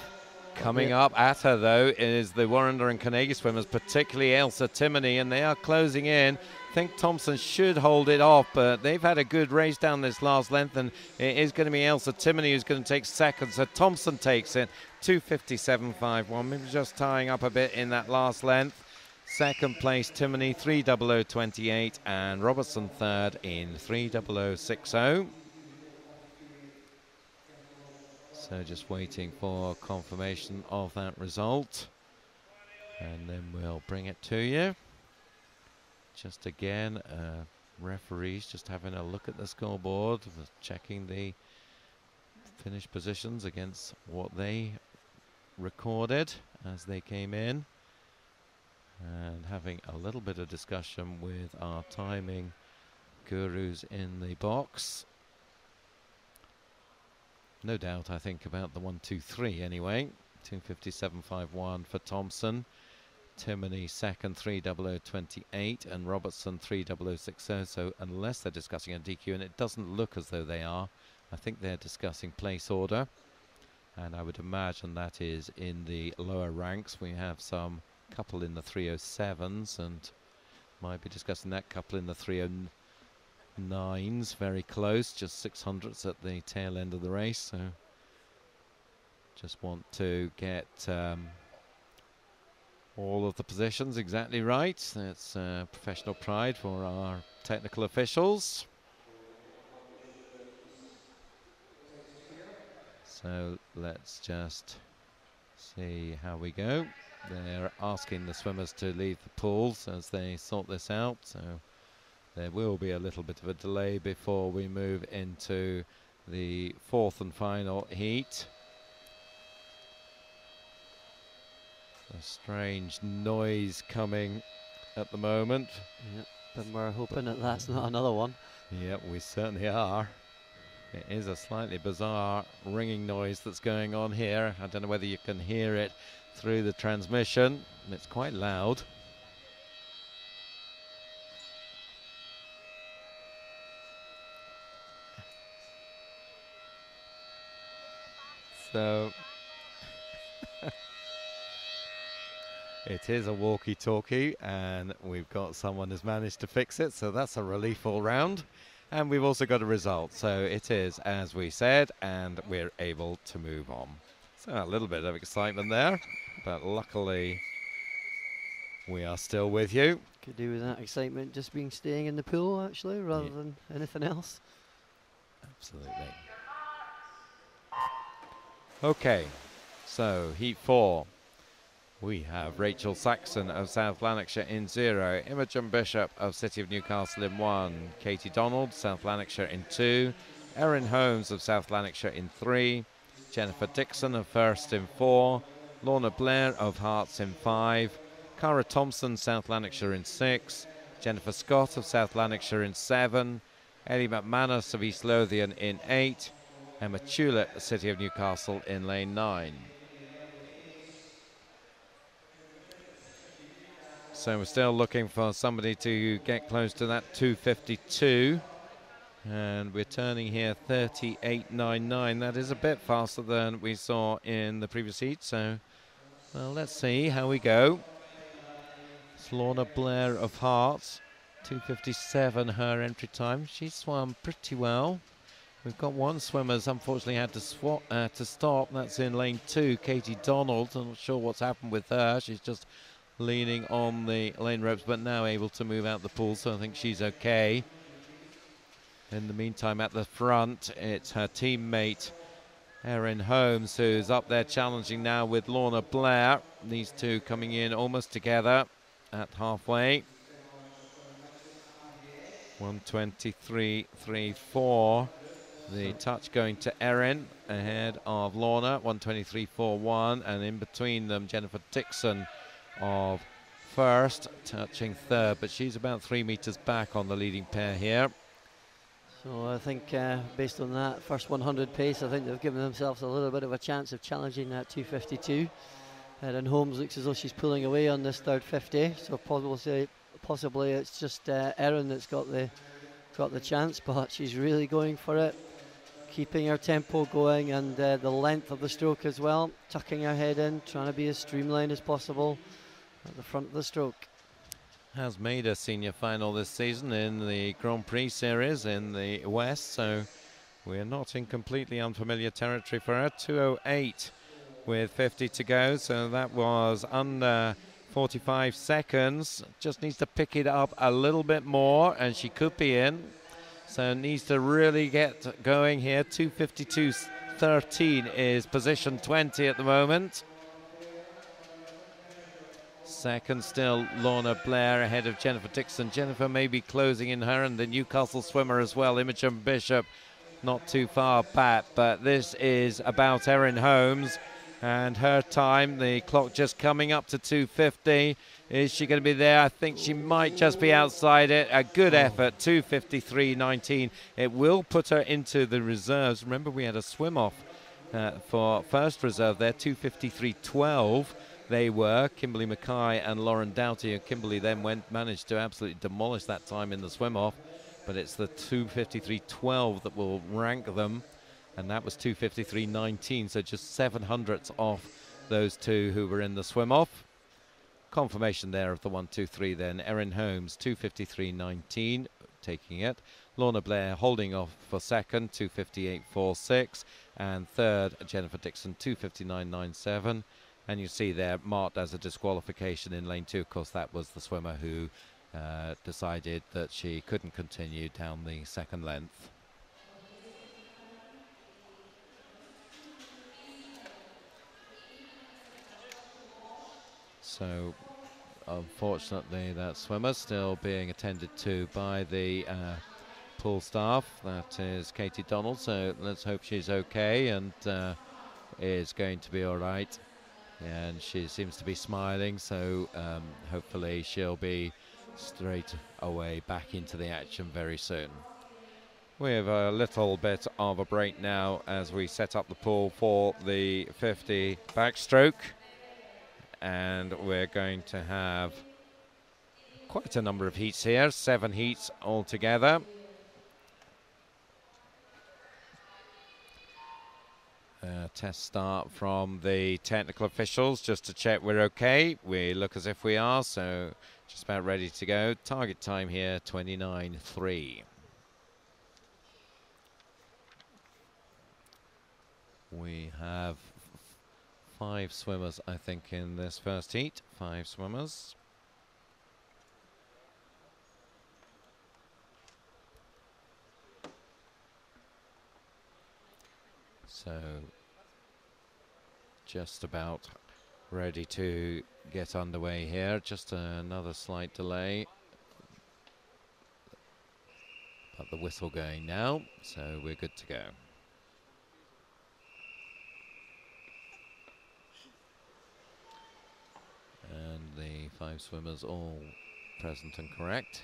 Coming up at her, though, is the Warrender and Carnegie swimmers, particularly Ailsa Timoney, and they are closing in. I think Thompson should hold it off, but they've had a good race down this last length, and it is going to be Ailsa Timoney who's going to take second. So Thompson takes it, 2:57.51, maybe just tying up a bit in that last length. Second place, Timoney, 3:00.28, and Robertson third in 3:00.60. So just waiting for confirmation of that result, and then we'll bring it to you. Just again, referees just having a look at the scoreboard, checking the finish positions against what they recorded, as they came in, and having a little bit of discussion with our timing gurus in the box. No doubt, I think, about the 1-2-3 anyway. 2:57.51 for Thompson. Timoney second, 3:00.28, and Robertson 3:00.60. So unless they're discussing a DQ, and it doesn't look as though they are, I think they're discussing place order. And I would imagine that is in the lower ranks. We have some couple in the 3:07s, and might be discussing that couple in the 3:09s, very close, just 600ths at the tail end of the race. So just want to get all of the positions exactly right. That's professional pride for our technical officials. So let's just see how we go. They're asking the swimmers to leave the pools as they sort this out, so there will be a little bit of a delay before we move into the fourth and final heat. A strange noise coming at the moment. Yep, but we're hoping that that's not another one. Yep, we certainly are. It is a slightly bizarre ringing noise that's going on here. I don't know whether you can hear it through the transmission. It's quite loud. So it is a walkie-talkie, and we've got someone who's managed to fix it, so that's a relief all round. And we've also got a result, so it is as we said, and we're able to move on. So a little bit of excitement there, but luckily we are still with you. Could do with that excitement just being staying in the pool, actually, rather than anything else. Absolutely. Okay, so heat 4. We have Rachel Saxon of South Lanarkshire in 0, Imogen Bishop of City of Newcastle in 1, Katie Donald, South Lanarkshire in 2, Erin Holmes of South Lanarkshire in 3, Jennifer Dixon of First in 4, Lorna Blair of Hearts in 5, Cara Thompson, South Lanarkshire in 6, Jennifer Scott of South Lanarkshire in 7, Ellie McManus of East Lothian in 8, Emma Tulip, City of Newcastle in lane 9. So we're still looking for somebody to get close to that 2:52, and we're turning here 38.99. That is a bit faster than we saw in the previous heat, so well, let's see how we go. It's Lorna Blair of Hearts, 2:57 her entry time. She swam pretty well. We've got one swimmer's unfortunately had to stop. That's in lane 2, Katie Donald. I'm not sure what's happened with her. She's just leaning on the lane ropes, but now able to move out the pool, so I think she's okay. In the meantime, at the front, it's her teammate Erin Holmes who's up there challenging now with Lorna Blair. These two coming in almost together at halfway. 1:23.34. The touch going to Erin ahead of Lorna, 1:23.41, and in between them Jennifer Dixon of First touching third, but she's about 3 meters back on the leading pair here. So I think based on that first 100 pace, I think they've given themselves a little bit of a chance of challenging that 2:52. And Holmes looks as though she's pulling away on this third 50, so possibly it's just Erin that's got the chance, but she's really going for it, keeping her tempo going, and the length of the stroke as well, tucking her head in, trying to be as streamlined as possible at the front of the stroke. Has made a senior final this season in the Grand Prix series in the West, so we're not in completely unfamiliar territory for her. 2:08 with 50 to go, so that was under 45 seconds. Just needs to pick it up a little bit more, and she could be in. So needs to really get going here. 2:52.13 is position 20 at the moment. Second still Lorna Blair ahead of Jennifer Dixon. Jennifer may be closing in her, and the Newcastle swimmer as well, Imogen Bishop, not too far back. But this is about Erin Holmes, And her time, the clock just coming up to 2:50. Is she going to be there? I think she might just be outside it. A good effort, 2:53.19. It will put her into the reserves. Remember, we had a swim-off for first reserve there, 2:53.12. They were Kimberly Mackay and Lauren Doughty. Kimberly then managed to absolutely demolish that time in the swim-off. But it's the 2:53.12 that will rank them. And that was 2:53.19, so just 700ths off those two who were in the swim-off. Confirmation there of the 1, 2, 3 then. Erin Holmes, 2:53.19, taking it. Lorna Blair holding off for second, 2:58.46. And third, Jennifer Dixon, 2:59.97. And you see there, marked as a disqualification in lane 2. Of course, that was the swimmer who decided that she couldn't continue down the second length. So, unfortunately, that swimmer still being attended to by the pool staff. That is Katie Donald, so let's hope she's okay and is going to be all right. And she seems to be smiling, so hopefully she'll be straight away back into the action very soon. We have a little bit of a break now as we set up the pool for the 50 backstroke. And we're going to have quite a number of heats here, 7 heats altogether. Test start from the technical officials just to check we're okay. We look as if we are, so just about ready to go. Target time here, 29.3. We have 5 swimmers, I think, in this first heat. 5 swimmers. So, just about ready to get underway here. Just another slight delay. But the whistle going now, so we're good to go. And the 5 swimmers all present and correct.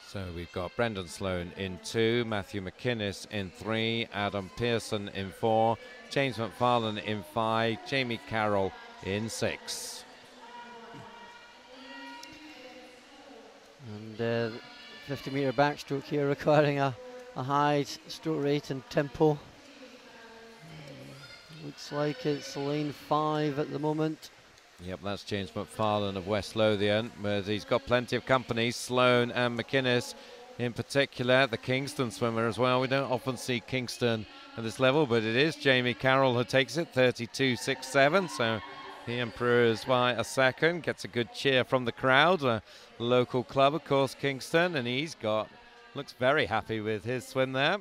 So we've got Brendan Sloan in 2, Matthew McInnes in 3, Adam Pearson in 4, James McFarlane in 5, Jamie Carroll in 6. And 50-metre backstroke here requiring a high stroke rate and tempo. Looks like it's lane 5 at the moment. Yep, that's James McFarlane of West Lothian, but he's got plenty of company, Sloan and McInnes in particular, the Kingston swimmer as well. We don't often see Kingston at this level, but it is Jamie Carroll who takes it, 32.67, so he improves by a second, gets a good cheer from the crowd. A local club, of course, Kingston, and looks very happy with his swim there.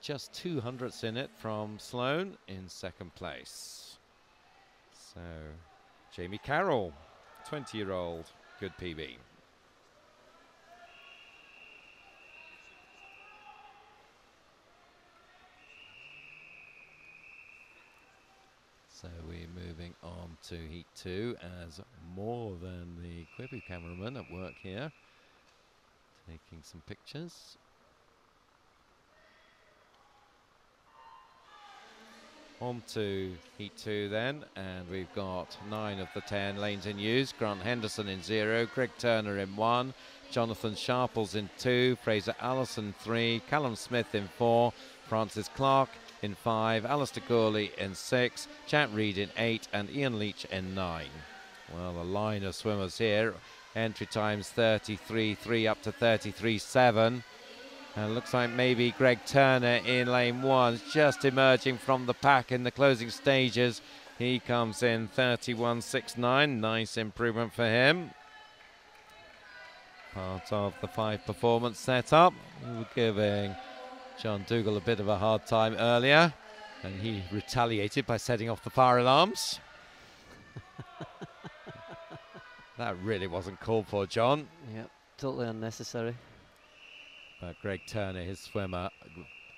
Just 200ths in it from Sloan in second place. So, Jamie Carroll, 20-year-old, good PB. So we're moving on to Heat 2 as more than the Quipu cameraman at work here, taking some pictures. On to Heat 2 then, and we've got 9 of the 10 lanes in use. Grant Henderson in 0, Greg Turner in 1, Jonathan Sharples in 2, Fraser Allison 3, Callum Smith in 4, Francis Clark in 5, Alistair Gourley in 6, Chad Reed in 8, and Ian Leach in 9. Well, a line of swimmers here. Entry times 33.3 up to 33.7. And looks like maybe Greg Turner in lane 1, just emerging from the pack in the closing stages. He comes in 31.69, nice improvement for him. Part of the 5 performance setup. We were giving John Dougal a bit of a hard time earlier, and he retaliated by setting off the fire alarms. That really wasn't called for, John. Yep. totally unnecessary. But Greg Turner, his swimmer,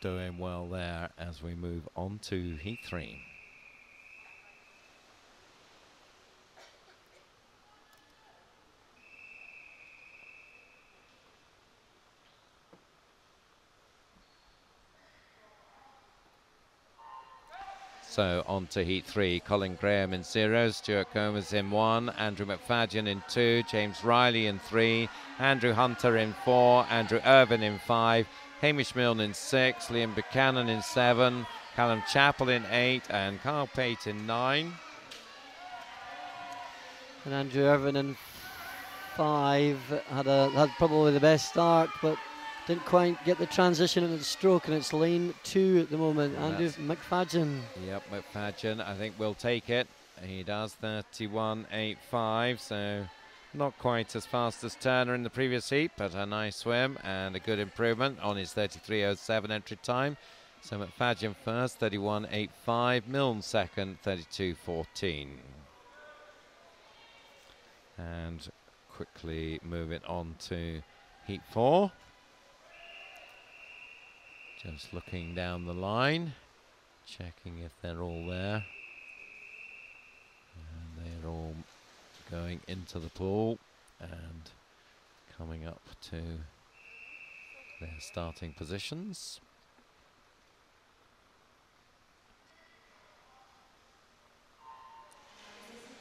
doing well there as we move on to heat 3. So on to heat 3, Colin Graham in 0, Stuart Combs in 1, Andrew McFadden in 2, James Riley in 3, Andrew Hunter in 4, Andrew Irvin in 5, Hamish Milne in 6, Liam Buchanan in 7, Callum Chappell in 8, and Carl Pate in 9. And Andrew Irvin in 5 had probably the best start, but didn't quite get the transition into the stroke, and it's lane 2 at the moment. And Andrew McFadden. Yep, McFadden, I think will take it. He does 31.85, so not quite as fast as Turner in the previous heat, but a nice swim and a good improvement on his 33.07 entry time. So McFadden first, 31.85, Milne second, 32.14. And quickly moving on to heat 4. Just looking down the line, checking if they're all there. And they're all going into the pool and coming up to their starting positions.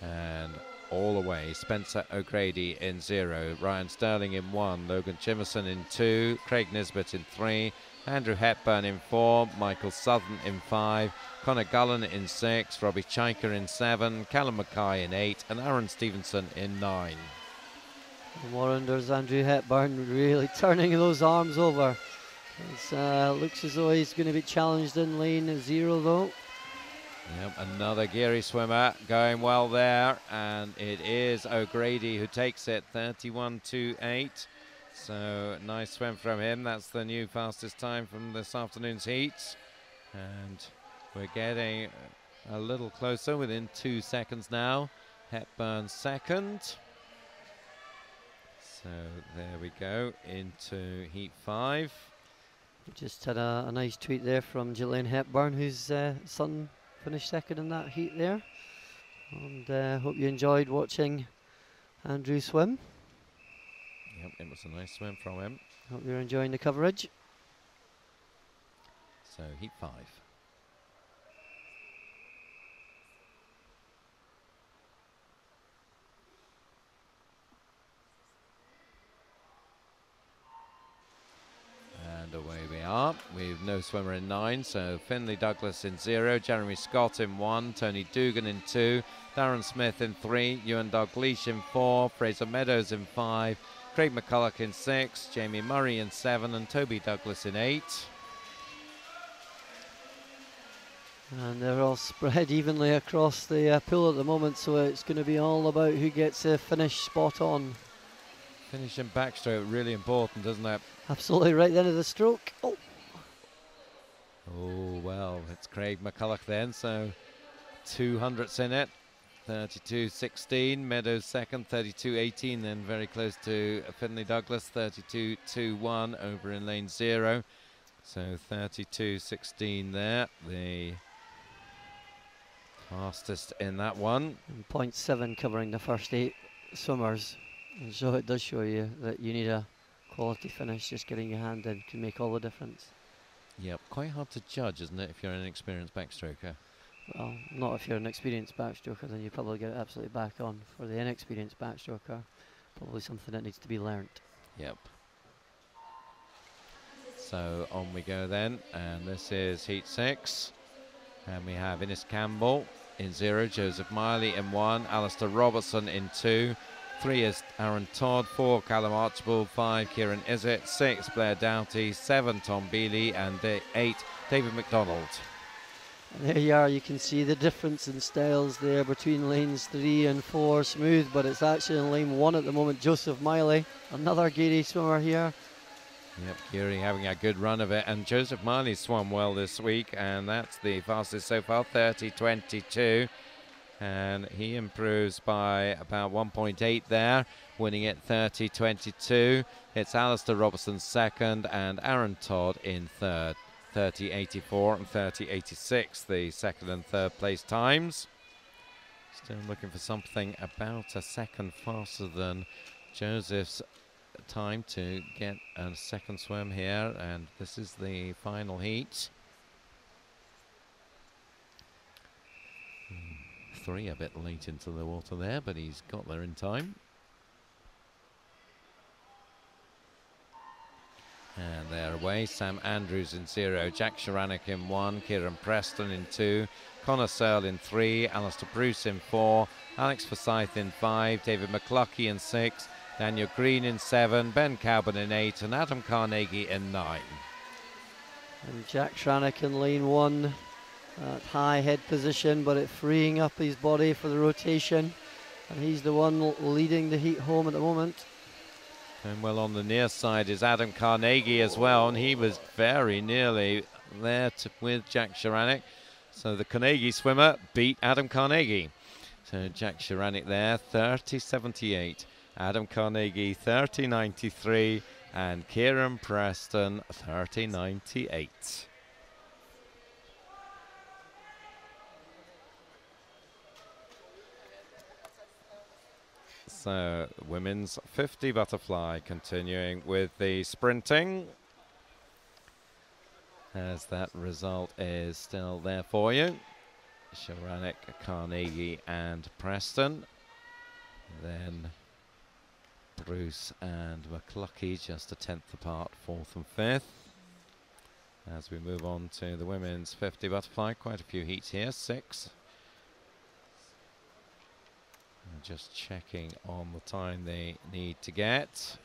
And all away, Spencer O'Grady in 0, Ryan Sterling in 1, Logan Chimerson in 2, Craig Nisbet in 3, Andrew Hepburn in 4, Michael Southern in 5, Connor Gullen in 6, Robbie Chaika in 7, Callum Mackay in 8, and Aaron Stevenson in 9. And Warrender's Andrew Hepburn really turning those arms over. It looks as though he's going to be challenged in lane 0 though. Yep, another Geary swimmer going well there, and it is O'Grady who takes it, 31.28. So nice swim from him. That's the new fastest time from this afternoon's heat, and we're getting a little closer, within 2 seconds now. Hepburn second. So there we go into heat 5. We just had a nice tweet there from Gillian Hepburn, whose son finished second in that heat there, and hope you enjoyed watching Andrew swim. Yep, it was a nice swim from him. Hope you're enjoying the coverage. So heat 5. And away we are. We've no swimmer in 9, so Finlay Douglas in 0, Jeremy Scott in 1, Tony Dugan in 2, Darren Smith in 3, Ewan Dalgleish in 4, Fraser Meadows in 5, Craig McCulloch in 6, Jamie Murray in 7, and Toby Douglas in 8. And they're all spread evenly across the pool at the moment, so it's going to be all about who gets a finish spot on. Finishing backstroke, really important, isn't it? Absolutely, right at the end of the stroke. Oh, well, it's Craig McCulloch then, so 200ths in it. 32.16, Meadows second, 32.18, then very close to Finlay Douglas, 32.21 over in lane 0. So 32.16 there, the fastest in that one. and 0.7 covering the first 8 swimmers. And so it does show you that you need a quality finish. Just getting your hand in can make all the difference. Yep, quite hard to judge, isn't it, if you're an experienced backstroker? Well, not if you're an experienced backstroker, then you probably get it absolutely back on. For the inexperienced backstroker, probably something that needs to be learnt. Yep. So on we go then, and this is heat 6. And we have Innes Campbell in 0, Joseph Miley in 1, Alistair Robertson in 2, 3 is Aaron Todd, 4 Callum Archibald, 5 Kieran Izzet, 6 Blair Doughty, 7 Tom Bealey, and 8 David McDonald. And there you are, you can see the difference in styles there between lanes 3 and 4 smooth, but it's actually in lane 1 at the moment. Joseph Miley, another Geary swimmer here. Yep, Geary having a good run of it, and Joseph Miley swum well this week, and that's the fastest so far, 30.22. and he improves by about 1.8 there, winning it 30-22. It's Alistair Robertson second and Aaron Todd in third, 30-84 and 30-86, the second and third place times. Still looking for something about a second faster than Joseph's time to get a second swim here, and this is the final heat. 3 a bit late into the water there, but he's got there in time. And they're away. Sam Andrews in 0, Jack Sharanek in 1, Kieran Preston in 2, Connor Searle in 3, Alistair Bruce in 4, Alex Forsyth in 5, David McCluskey in 6, Daniel Green in 7, Ben Cowburn in 8, and Adam Carnegie in 9. And Jack Sharanek in lane 1. That high head position, but it freeing up his body for the rotation, and he's the one leading the heat home at the moment. And well, on the near side is Adam Carnegie as well, and he was very nearly there with Jack Sharanek. So the Carnegie swimmer beat Adam Carnegie. So Jack Sharanek there, 30-78. Adam Carnegie, 30-93. And Kieran Preston, 30-98. So women's 50 butterfly continuing with the sprinting, as that result is still there for you. Sharanek, Carnegie and Preston. Then Bruce and McCluskey just a 10th apart, 4th and 5th. As we move on to the women's 50 butterfly, quite a few heats here, 6. Just checking on the time they need to get.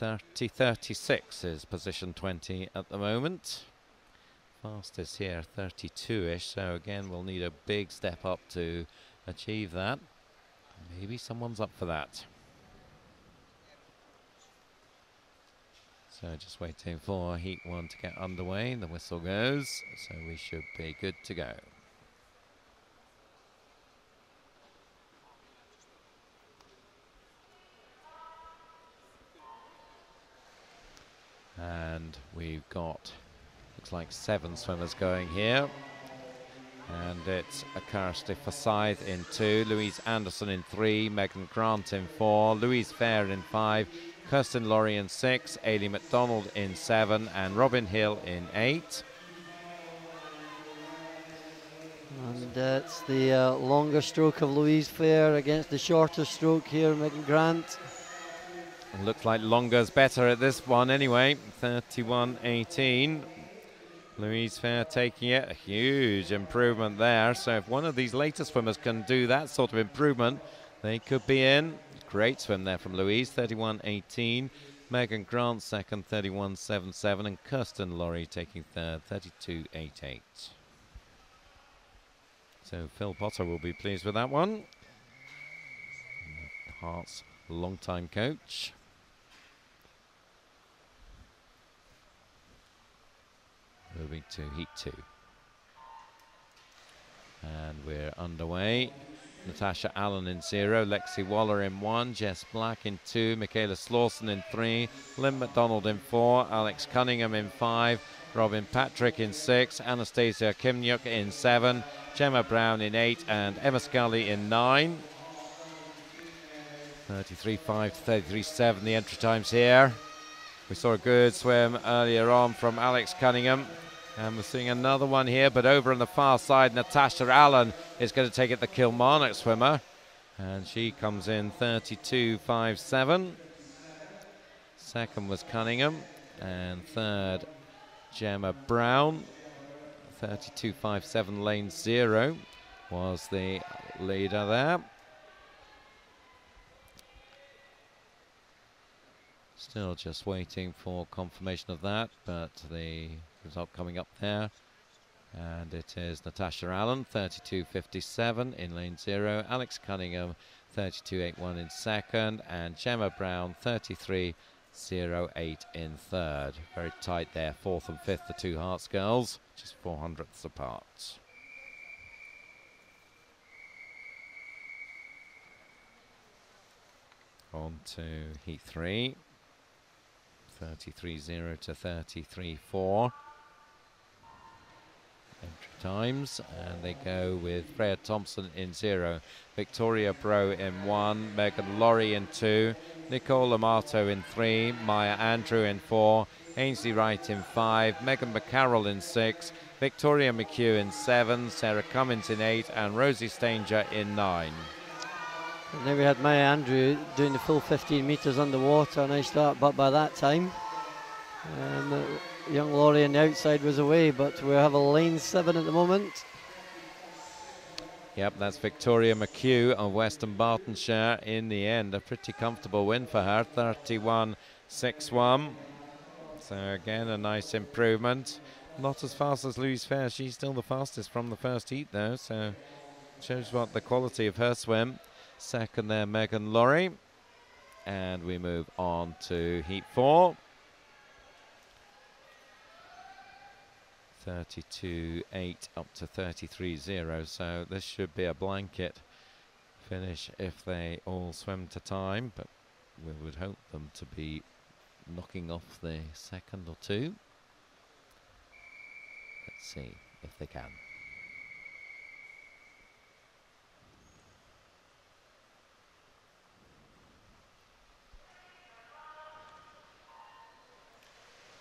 30-36 is position 20 at the moment. Fastest here, 32-ish, so again we'll need a big step up to achieve that. Maybe someone's up for that. So just waiting for heat 1 to get underway. The whistle goes, so we should be good to go. And we've got, looks like 7 swimmers going here. And it's Kirsty Forsyth in 2, Louise Anderson in 3, Megan Grant in 4, Louise Fair in 5, Kirsten Laurie in 6, Ailey McDonald in 7, and Robin Hill in 8. And it's the longer stroke of Louise Fair against the shorter stroke here, Megan Grant. It looks like longer's better at this one anyway, 31-18. Louise Fair taking it, a huge improvement there. So if one of these later swimmers can do that sort of improvement, they could be in. Great swim there from Louise, 31-18. Megan Grant second, 31-77. And Kirsten Laurie taking third, 32-88. So Phil Potter will be pleased with that one. Hart's long-time coach. Moving to heat 2. And we're underway. Natasha Allen in 0, Lexi Waller in 1, Jess Black in 2, Michaela Slawson in 3, Lynn McDonald in 4, Alex Cunningham in 5, Robin Patrick in 6, Anastasia Kimnyuk in 7, Gemma Brown in 8, and Emma Scully in 9. 33.5 to 33.7 the entry times here. We saw a good swim earlier on from Alex Cunningham, and we're seeing another one here, but over on the far side, Natasha Allen is going to take it, the Kilmarnock swimmer, and she comes in 32.57. Second was Cunningham, and third Gemma Brown. 32.57 lane 0 was the leader there. Still just waiting for confirmation of that, but the result coming up there. And it is Natasha Allen, 32.57 in lane 0. Alex Cunningham, 32.81 in second. And Gemma Brown, 33.08 in third. Very tight there, 4th and 5th, the two Hearts girls, just 400ths apart. On to heat 3. 33.0 to 33.4. Entry times, and they go with Freya Thompson in 0, Victoria Bro in 1, Megan Laurie in 2, Nicole Amato in 3, Maya Andrew in 4, Ainsley Wright in 5, Megan McCarroll in 6, Victoria McHugh in 7, Sarah Cummins in 8, and Rosie Stanger in 9. And then we had Maya Andrew doing the full 15 metres underwater, nice start, but by that time young Laurie on the outside was away, but we have a lane 7 at the moment. Yep, that's Victoria McHugh of Western Bartonshire in the end. A pretty comfortable win for her, 31.61. So again, a nice improvement. Not as fast as Louise Fair. She's still the fastest from the first heat though, so shows what the quality of her swim. Second there, Megan Laurie. And we move on to heat 4. 32.8 up to 33.0, so this should be a blanket finish if they all swim to time, but we would hope them to be knocking off the second or two. Let's see if they can.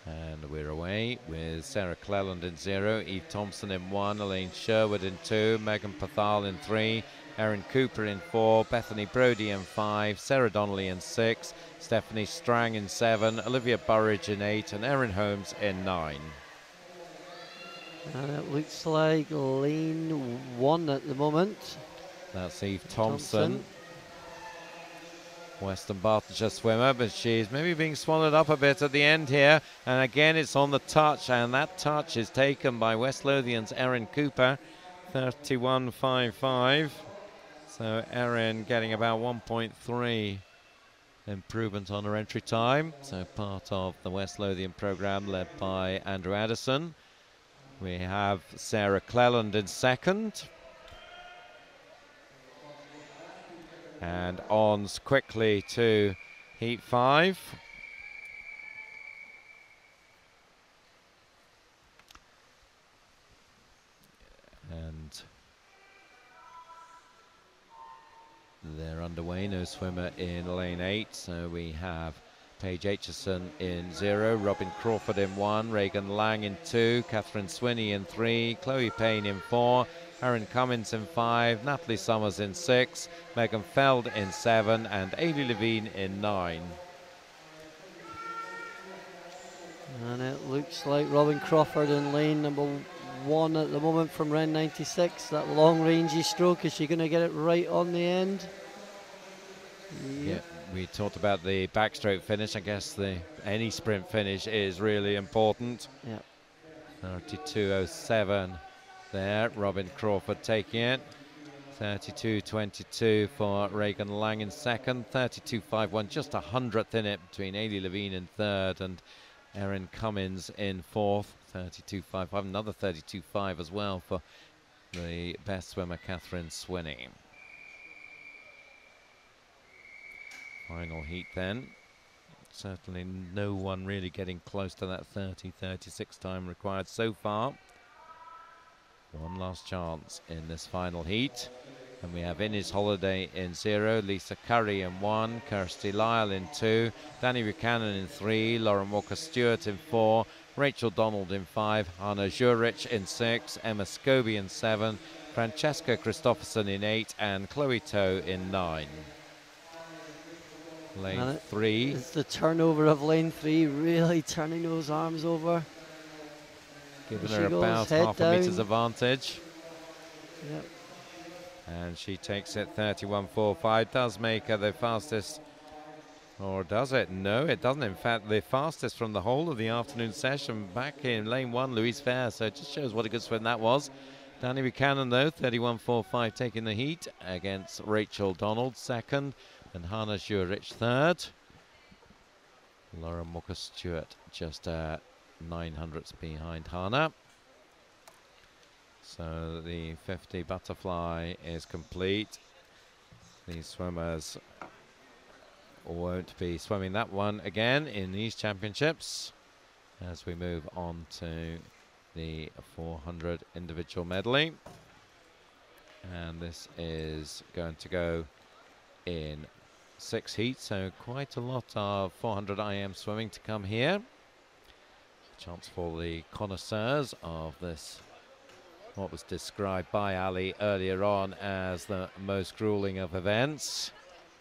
And we're away with Sarah Cleland in 0, Eve Thompson in 1, Elaine Sherwood in 2, Megan Pathal in 3, Erin Cooper in 4, Bethany Brody in 5, Sarah Donnelly in 6, Stephanie Strang in 7, Olivia Burridge in 8, and Erin Holmes in 9. And it looks like lane 1 at the moment. That's Eve Thompson. Western Bartonshire swimmer, but she's maybe being swallowed up a bit at the end here. And again, it's on the touch, and that touch is taken by West Lothian's Erin Cooper, 31.55. So Erin getting about 1.3 improvement on her entry time. So part of the West Lothian programme led by Andrew Addison. We have Sarah Cleland in second. And on quickly to heat 5. And they're underway, no swimmer in lane 8. So we have Paige Aitchison in 0, Robin Crawford in 1, Reagan Lang in 2, Catherine Swinney in 3, Chloe Payne in 4, Erin Cummins in 5, Natalie Summers in 6, Megan Feld in 7, and Ailey Levine in 9. And it looks like Robin Crawford in lane number 1 at the moment from Ren 96. That long rangey stroke, is she going to get it right on the end? Yeah, we talked about the backstroke finish. I guess any sprint finish is really important. Yeah. 32.07 there. Robin Crawford taking it. 32.22 for Reagan Lang in second. 32.51, just a 100th in it between Ailey Levine in third and Erin Cummins in fourth. 32.55, another 32.5 as well for the best swimmer, Catherine Swinney. Final heat then. Certainly no one really getting close to that 30.36 time required so far. One last chance in this final heat. And we have Innes Holiday in 0, Lisa Curry in 1, Kirsty Lyle in 2, Danny Buchanan in 3, Lauren Walker-Stewart in 4, Rachel Donald in 5, Hannah Jurich in 6, Emma Scobie in 7, Francesca Christopherson in 8, and Chloe Toe in 9. Lane 3. It's the turnover of lane 3, really turning those arms over. Giving her about half a meter's advantage. Yep. And she takes it 31.45. Does make her the fastest. Or does it? No, it doesn't. In fact, the fastest from the whole of the afternoon session back in lane 1, Louise Fair. So it just shows what a good swim that was. Danny Buchanan, though, 31.45 taking the heat against Rachel Donald, second. And Hannah Jurich, third. Lauren Walker-Stewart just 900ths behind Hannah. So the 50 butterfly is complete. These swimmers won't be swimming that one again in these championships as we move on to the 400 individual medley. And this is going to go in 6 heats, so quite a lot of 400 IM swimming to come here. Chance for the connoisseurs of this, what was described by Ali earlier on as the most grueling of events,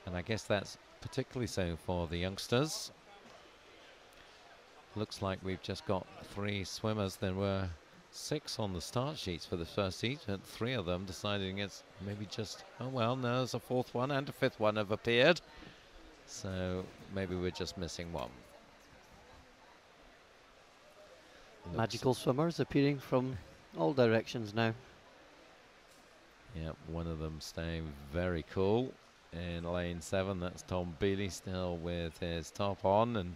and I guess that's particularly so for the youngsters. Looks like we've just got 3 swimmers. There were 6 on the start sheets for the first heat, and 3 of them deciding it's maybe just, oh well, no, there's a 4th one and a 5th one have appeared, so maybe we're just missing one. Magical swimmers appearing from all directions now. Yeah, one of them staying very cool in lane 7. That's Tom Bealey still with his top on, and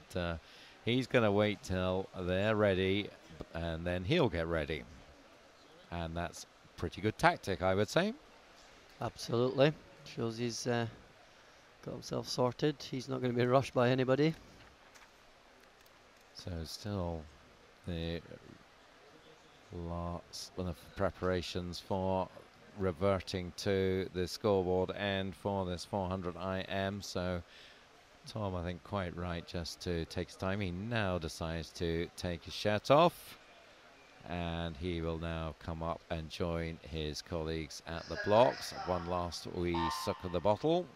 he's going to wait till they're ready and then he'll get ready. And that's pretty good tactic, I would say. Absolutely. Shows he's got himself sorted. He's not going to be rushed by anybody. So still the last of the preparations for reverting to the scoreboard and for this 400 IM. So Tom, I think, quite right just to take his time. He now decides to take his shirt off, and he will now come up and join his colleagues at the blocks. One last wee suck of the bottle,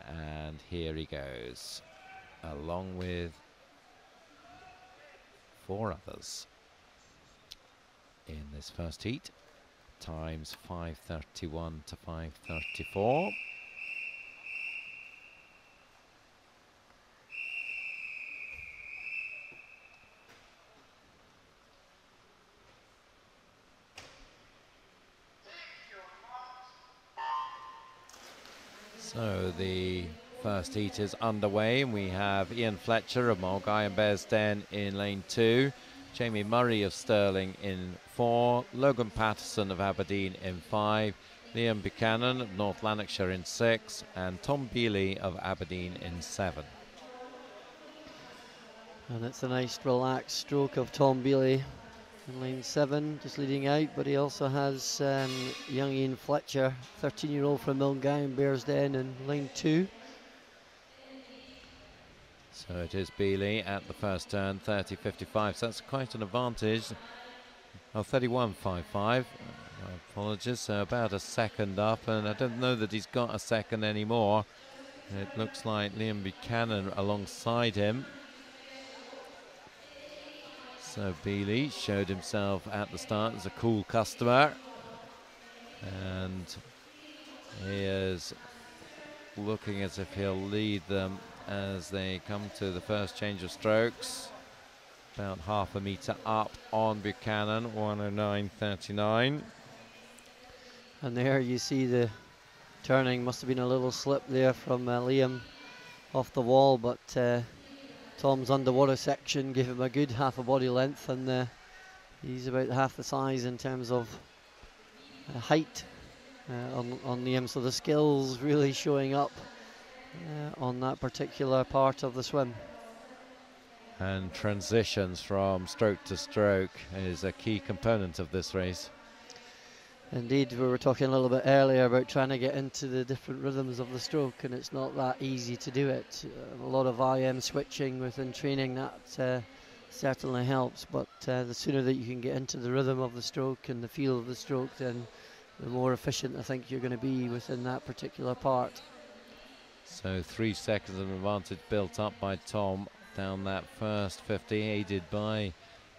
and here he goes, along with 4 others in this first heat. Times 5:31 to 5:34. So the first heat is underway, and we have Ian Fletcher of Mulgai and Bearsden in lane 2, Jamie Murray of Stirling in 4, Logan Patterson of Aberdeen in 5, Liam Buchanan of North Lanarkshire in 6, and Tom Bealey of Aberdeen in 7. And it's a nice relaxed stroke of Tom Bealey in lane 7, just leading out, but he also has young Ian Fletcher, 13-year-old from Mulgai and Bearsden in lane 2. So it is Bealey at the first turn, 30.55, so that's quite an advantage. Oh, 31.55, apologies, so about a second up, and I don't know that he's got a second anymore. It looks like Liam Buchanan alongside him. So Bealey showed himself at the start as a cool customer, and he is looking as if he'll lead them as they come to the first change of strokes. About half a metre up on Buchanan, 109.39. And there you see the turning. Must have been a little slip there from Liam off the wall, but Tom's underwater section gave him a good half a body length, and he's about half the size in terms of height on Liam, so the skills really showing up on that particular part of the swim. And transitions from stroke to stroke is a key component of this race. Indeed, we were talking a little bit earlier about trying to get into the different rhythms of the stroke, and it's not that easy to do it. A lot of IM switching within training, that certainly helps, but the sooner that you can get into the rhythm of the stroke and the feel of the stroke, then the more efficient I think you're going to be within that particular part. So 3 seconds of advantage built up by Tom down that first 50, aided by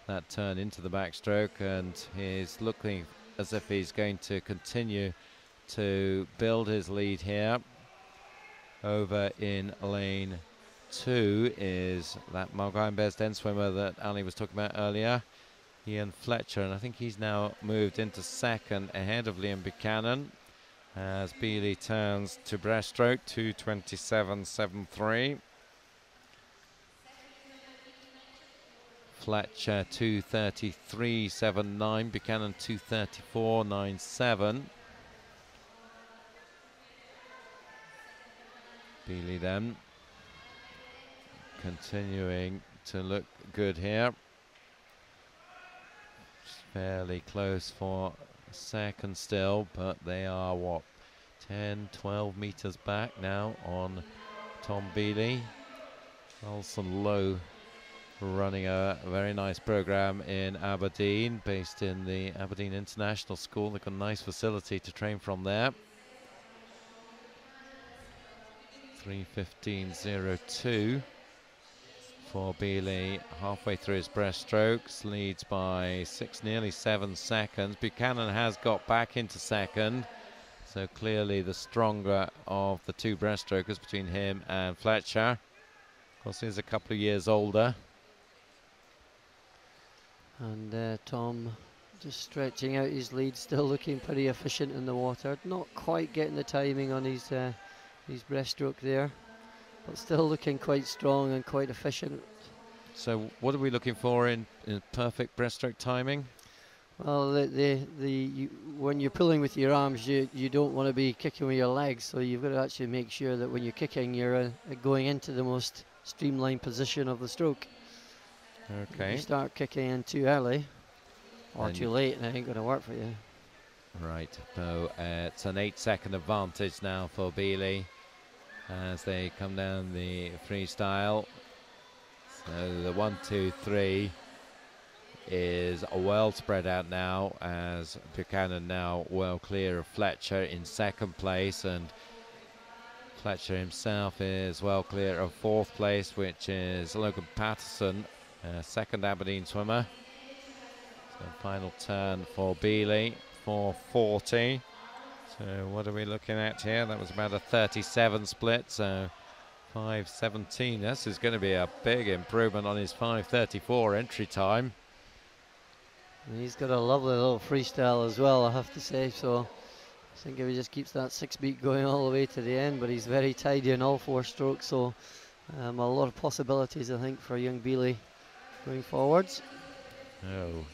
that turn into the backstroke, and he's looking as if he's going to continue to build his lead here. Over in lane 2 is that Mulgai and Bearsden swimmer that Ali was talking about earlier, Ian Fletcher, and I think he's now moved into second ahead of Liam Buchanan as Bealey turns to breaststroke, 2:27.73. Fletcher 2:33.79, Buchanan 2:34.97. Bealey then continuing to look good here. Fairly close for second still, but they are what, 10-12 meters back now on Tom Bealey. Olsen Lowe running a very nice program in Aberdeen, based in the Aberdeen International School. They've got a nice facility to train from there. 3:15.02 for Bealey, halfway through his breaststrokes, leads by 6, nearly 7 seconds. Buchanan has got back into second, so clearly the stronger of the two breaststrokers between him and Fletcher. Of course, he's a couple of years older. And Tom just stretching out his lead, still looking pretty efficient in the water. Not quite getting the timing on his breaststroke there, but still looking quite strong and quite efficient. So what are we looking for in perfect breaststroke timing? Well, when you're pulling with your arms, you don't want to be kicking with your legs, so you've got to actually make sure that when you're kicking, you're going into the most streamlined position of the stroke. Okay. If you start kicking in too early or too late, and it ain't going to work for you. Right, so it's an 8-second advantage now for Bealey as they come down the freestyle. So the 1, 2, 3 is well spread out now, as Buchanan now well clear of Fletcher in second place, and Fletcher himself is well clear of fourth place, which is Logan Patterson, second Aberdeen swimmer. So final turn for Bealey, 4:40. So what are we looking at here? That was about a 37 split, so 5:17. This is going to be a big improvement on his 5:34 entry time. And he's got a lovely little freestyle as well, I have to say, so I think if he just keeps that 6 beat going all the way to the end, but he's very tidy in all 4 strokes, so a lot of possibilities, I think, for young Bealey going forwards. Oh,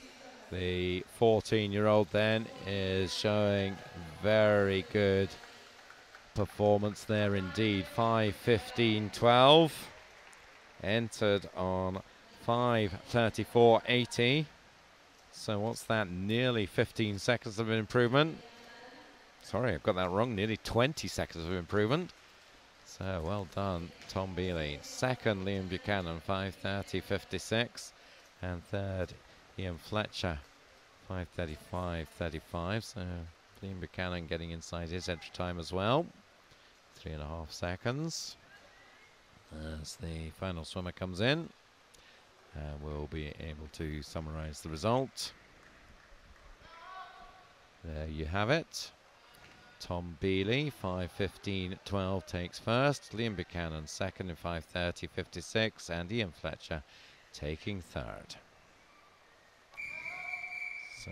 the 14-year-old then is showing very good performance there indeed. 5:15.12, entered on 5:34.80. So what's that? Nearly 15 seconds of improvement. Sorry, I've got that wrong. Nearly 20 seconds of improvement. So well done, Tom Bealey. Second, Liam Buchanan, 5:30.56, and third, Ian Fletcher, 5:35.35. So Liam Buchanan getting inside his entry time as well. 3.5 seconds as the final swimmer comes in. We'll be able to summarize the result. There you have it. Tom Bealey, 5:15.12, takes first. Liam Buchanan second in 5:30.56, and Ian Fletcher taking third. So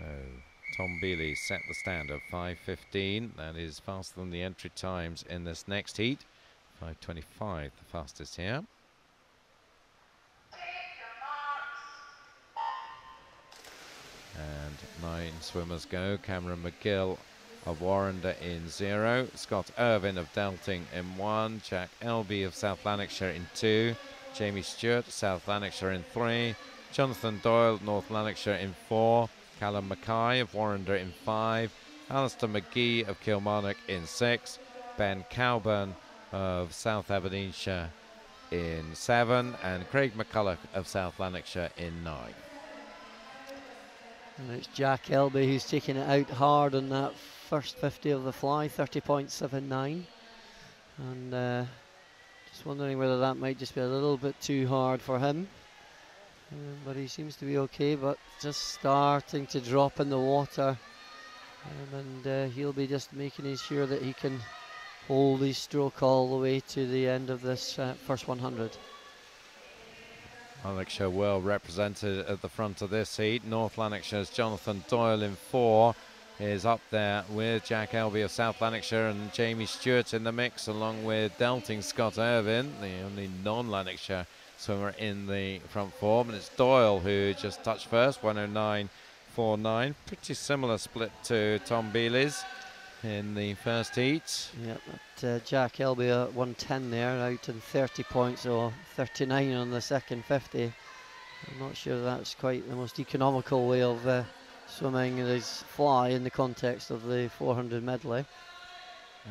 Tom Bealey set the standard, 5:15. That is faster than the entry times in this next heat. 5:25, the fastest here. And 9 swimmers go. Cameron McGill of Warrender in 0. Scott Irvin of Delting in 1. Jack Elby of South Lanarkshire in 2. Jamie Stewart, South Lanarkshire in 3. Jonathan Doyle, North Lanarkshire in 4. Callum Mackay of Warrender in 5. Alistair McGee of Kilmarnock in 6. Ben Cowburn of South Aberdeenshire in 7. And Craig McCulloch of South Lanarkshire in 9. And it's Jack Elby who's taking it out hard on that first 50 of the fly, 30.79. And just wondering whether that might just be a little bit too hard for him. But he seems to be okay, but just starting to drop in the water. And he'll be just making sure that he can hold his stroke all the way to the end of this first 100. Lanarkshire well represented at the front of this heat. North Lanarkshire's Jonathan Doyle in 4 is up there with Jack Elby of South Lanarkshire and Jamie Stewart in the mix, along with Delting Scott Irvin, the only non-Lanarkshire swimmer in the front form. And it's Doyle who just touched first, 109.49. Pretty similar split to Tom Bealey's. in the first heat. Yep, Jack Elby at 110 there, out in 30 points, or 39 on the second 50. I'm not sure that's quite the most economical way of swimming his fly in the context of the 400 medley.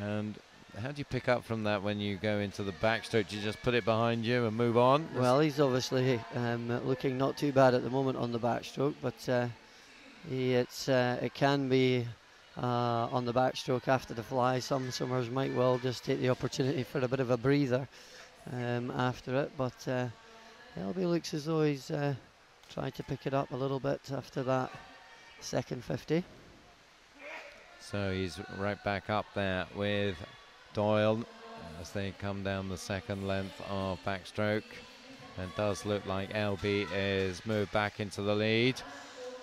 And how do you pick up from that when you go into the backstroke? Do you just put it behind you and move on? Well, he's obviously looking not too bad at the moment on the backstroke, but it can be on the backstroke after the fly. Some swimmers might well just take the opportunity for a bit of a breather after it, but Elby looks as though he's tried to pick it up a little bit after that second 50. So he's right back up there with Doyle as they come down the second length of backstroke. It does look like LB is moved back into the lead,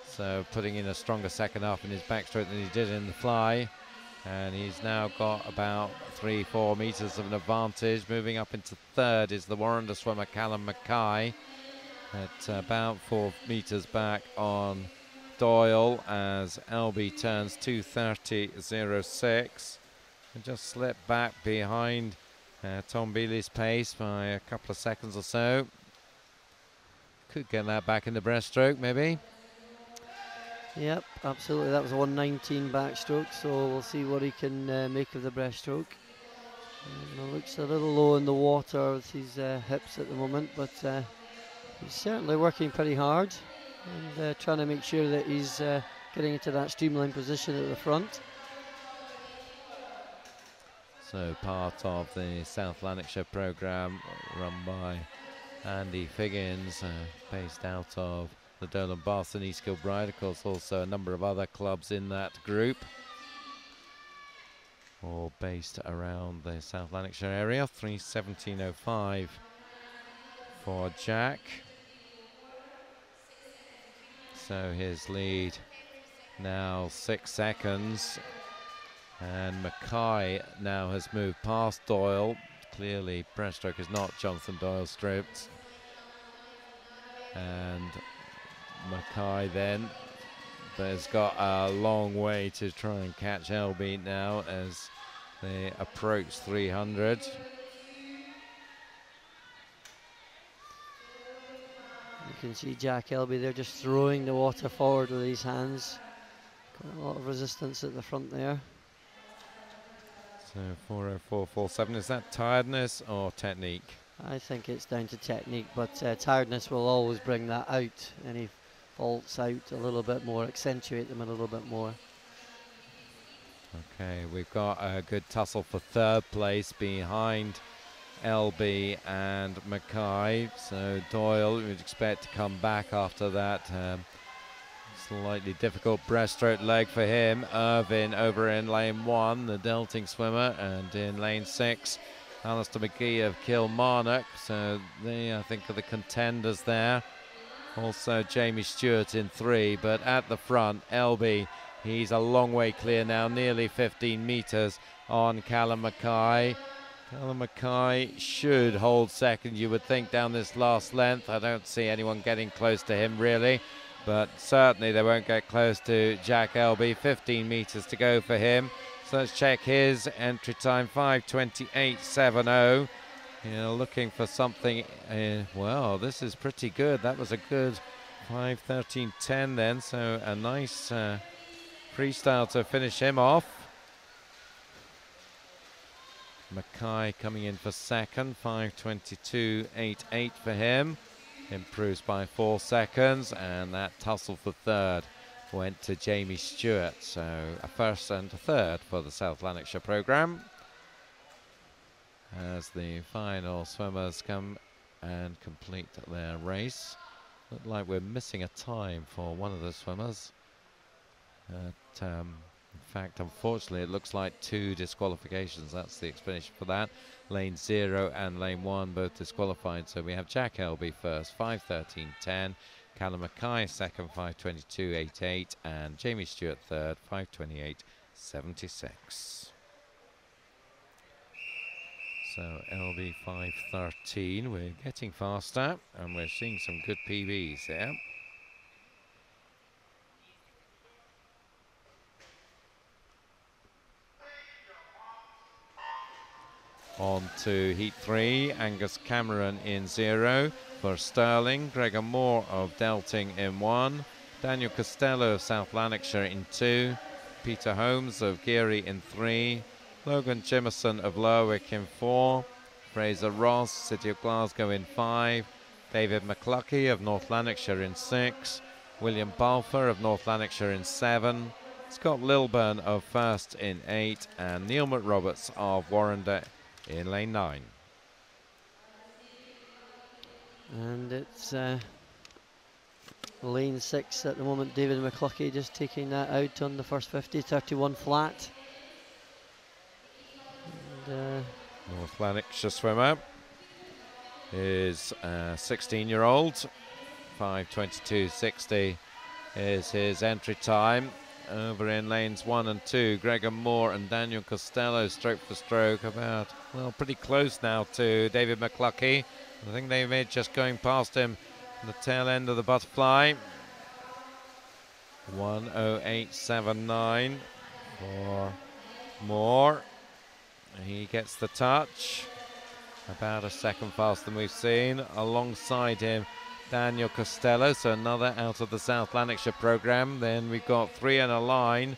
so putting in a stronger second half in his backstroke than he did in the fly, and he's now got about 3-4 meters of an advantage. Moving up into third is the Warrender swimmer Callum Mackay at about 4 meters back on Doyle as LB turns 2:30.06 and just slipped back behind Tom Bealey's pace by a couple of seconds or so. Could get that back in the breaststroke maybe. Yep, absolutely. That was a 119 backstroke, so we'll see what he can make of the breaststroke. It looks a little low in the water with his hips at the moment, but he's certainly working pretty hard and trying to make sure that he's getting into that streamline position at the front. So part of the South Lanarkshire programme run by Andy Figgins, based out of the Dolan Bath and East Kilbride. Of course, also a number of other clubs in that group, all based around the South Lanarkshire area. 3:17.05 for Jack. So his lead now 6 seconds, and Mackay now has moved past Doyle. Clearly breaststroke is not Jonathan Doyle's strokes, and Mackay then has got a long way to try and catch LB now as they approach 300. You can see Jack Elby there just throwing the water forward with his hands. Got a lot of resistance at the front there. So 4:04.47, is that tiredness or technique? I think it's down to technique, but tiredness will always bring that out. Any faults out a little bit more, accentuate them a little bit more. Okay, we've got a good tussle for third place behind LB and Mackay. So Doyle, we'd expect to come back after that slightly difficult breaststroke leg for him. Irvin over in lane 1, the Delting swimmer, and in lane 6, Alistair McGee of Kilmarnock. So they, I think, are the contenders there. Also Jamie Stewart in 3, but at the front, LB, he's a long way clear now, nearly 15 meters on Callum Mackay. Callum Mackay should hold second, you would think, down this last length. I don't see anyone getting close to him really, but certainly they won't get close to Jack Elby. 15 meters to go for him. So let's check his entry time, 5:28.70. Looking for something, well, this is pretty good. That was a good 5:13.10 then, so a nice freestyle to finish him off. Mackay coming in for second, 5:22.88 for him. Improves by 4 seconds, and that tussle for third went to Jamie Stewart. So a first and a third for the South Lanarkshire programme. As the final swimmers come and complete their race. Look like we're missing a time for one of the swimmers. In fact, unfortunately, it looks like 2 disqualifications. That's the explanation for that. Lane 0 and lane 1 both disqualified. So we have Jack Elby first, 5:13.10. Callum Mackay second, 5:22.88. And Jamie Stewart third, 5:28.76. So LB 5:13. We're getting faster, and we're seeing some good PBs here. On to heat 3, Angus Cameron in 0. For Stirling, Gregor Moore of Delting in 1. Daniel Costello of South Lanarkshire in 2. Peter Holmes of Geary in 3. Logan Jimmerson of Lerwick in 4. Fraser Ross, City of Glasgow in 5. David McCluckey of North Lanarkshire in 6. William Balfour of North Lanarkshire in 7. Scott Lilburn of First in 8. And Neil McRoberts of Warrender in lane 9. And it's lane 6 at the moment. David McCluckey just taking that out on the first 50, 31 flat. And, North Lanarkshire swimmer is a 16-year-old. 5:22.60 is his entry time. Over in lanes 1 and 2, Gregor Moore and Daniel Costello stroke for stroke, about, well, pretty close now to David McCluckey. I think they may just going past him in the tail end of the butterfly. 1:08.79 for Moore. He gets the touch, about a second faster than we've seen. Alongside him, Daniel Costello, so another out of the South Lanarkshire programme. Then we've got 3 in a line.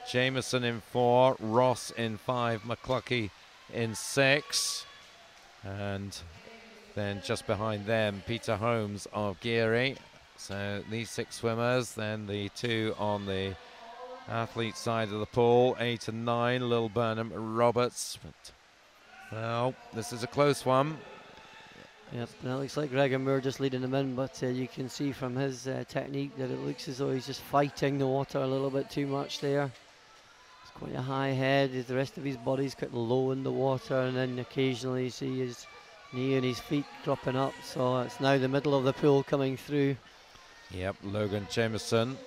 Jameson in 4, Ross in 5, McCluckey in 6. And then just behind them, Peter Holmes of Geary. So these 6 swimmers, then the 2 on the athlete side of the pool, 8 and 9, Lil Burnham, Roberts. But, well, this is a close one. Yep, and it looks like Gregor Moore just leading him in, but you can see from his technique that it looks as though he's just fighting the water a little bit too much there. It's quite a high head, the rest of his body's quite low in the water, and then occasionally you see his knee and his feet dropping up, so it's now the middle of the pool coming through. Yep, Logan Jameson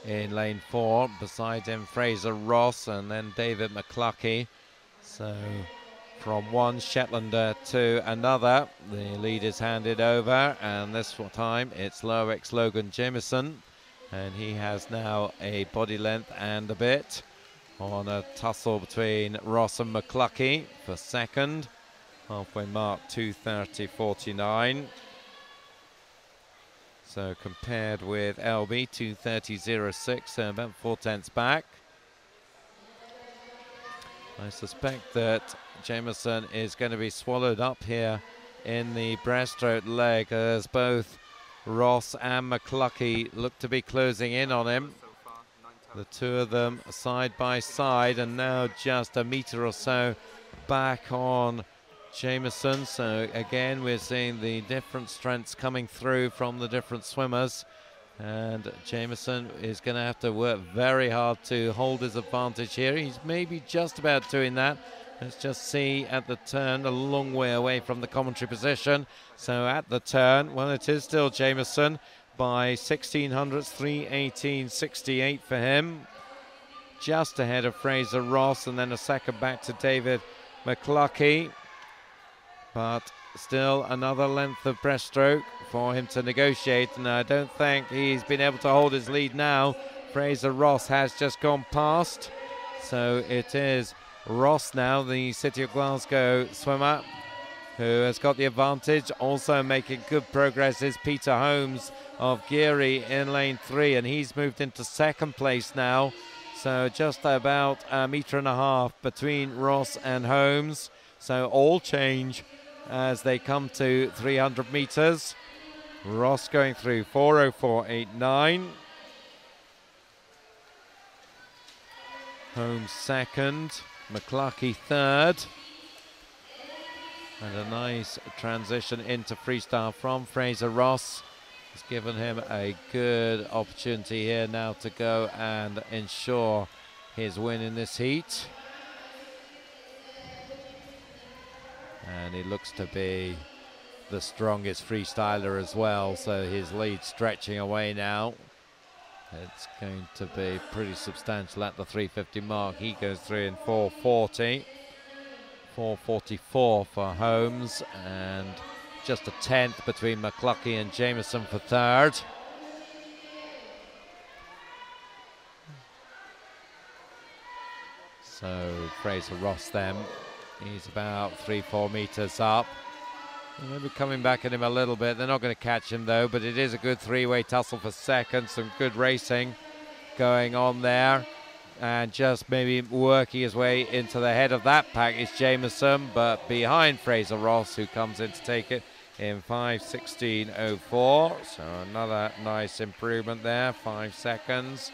in lane 4, beside him Fraser Ross and then David McCluckey. So from one Shetlander to another, the lead is handed over, and this time it's Lerwick's Logan Jameson, and he has now a body length and a bit on a tussle between Ross and McCluckey for second. Halfway mark 2:30.49. So compared with LB 2:30.06, so about 4 tenths back. I suspect that Jameson is going to be swallowed up here in the breaststroke leg, as both Ross and McCluckey look to be closing in on him. The two of them side by side, and now just a metre or so back on Jameson. So again, we're seeing the different strengths coming through from the different swimmers, and Jameson is going to have to work very hard to hold his advantage here. He's maybe just about doing that. Let's just see at the turn, a long way away from the commentary position. So at the turn, well, it is still Jameson by 1600s, 3:18.68 for him. Just ahead of Fraser Ross, and then a second back to David McCluckey. But still another length of breaststroke for him to negotiate, and I don't think he's been able to hold his lead now. Fraser Ross has just gone past, so it is Ross now, the City of Glasgow swimmer, who has got the advantage. Also making good progress is Peter Holmes of Geary in lane 3, and he's moved into second place now, so just about a metre and a half between Ross and Holmes. So all change as they come to 300 metres. Ross going through 4:04.89. Holmes second, McCluckey third. And a nice transition into freestyle from Fraser Ross. It's given him a good opportunity here now to go and ensure his win in this heat. And he looks to be the strongest freestyler as well, so his lead stretching away now. It's going to be pretty substantial at the 350 mark. He goes through in 4:40. 4:44 for Holmes, and just a tenth between McCluckey and Jameson for third. So Fraser Ross then He's about 3-4 metres up. Maybe coming back at him a little bit. They're not going to catch him though, but it is a good three-way tussle for second. Some good racing going on there. And just maybe working his way into the head of that pack is Jameson, but behind Fraser Ross, who comes in to take it in 5:16.04. So another nice improvement there, 5 seconds.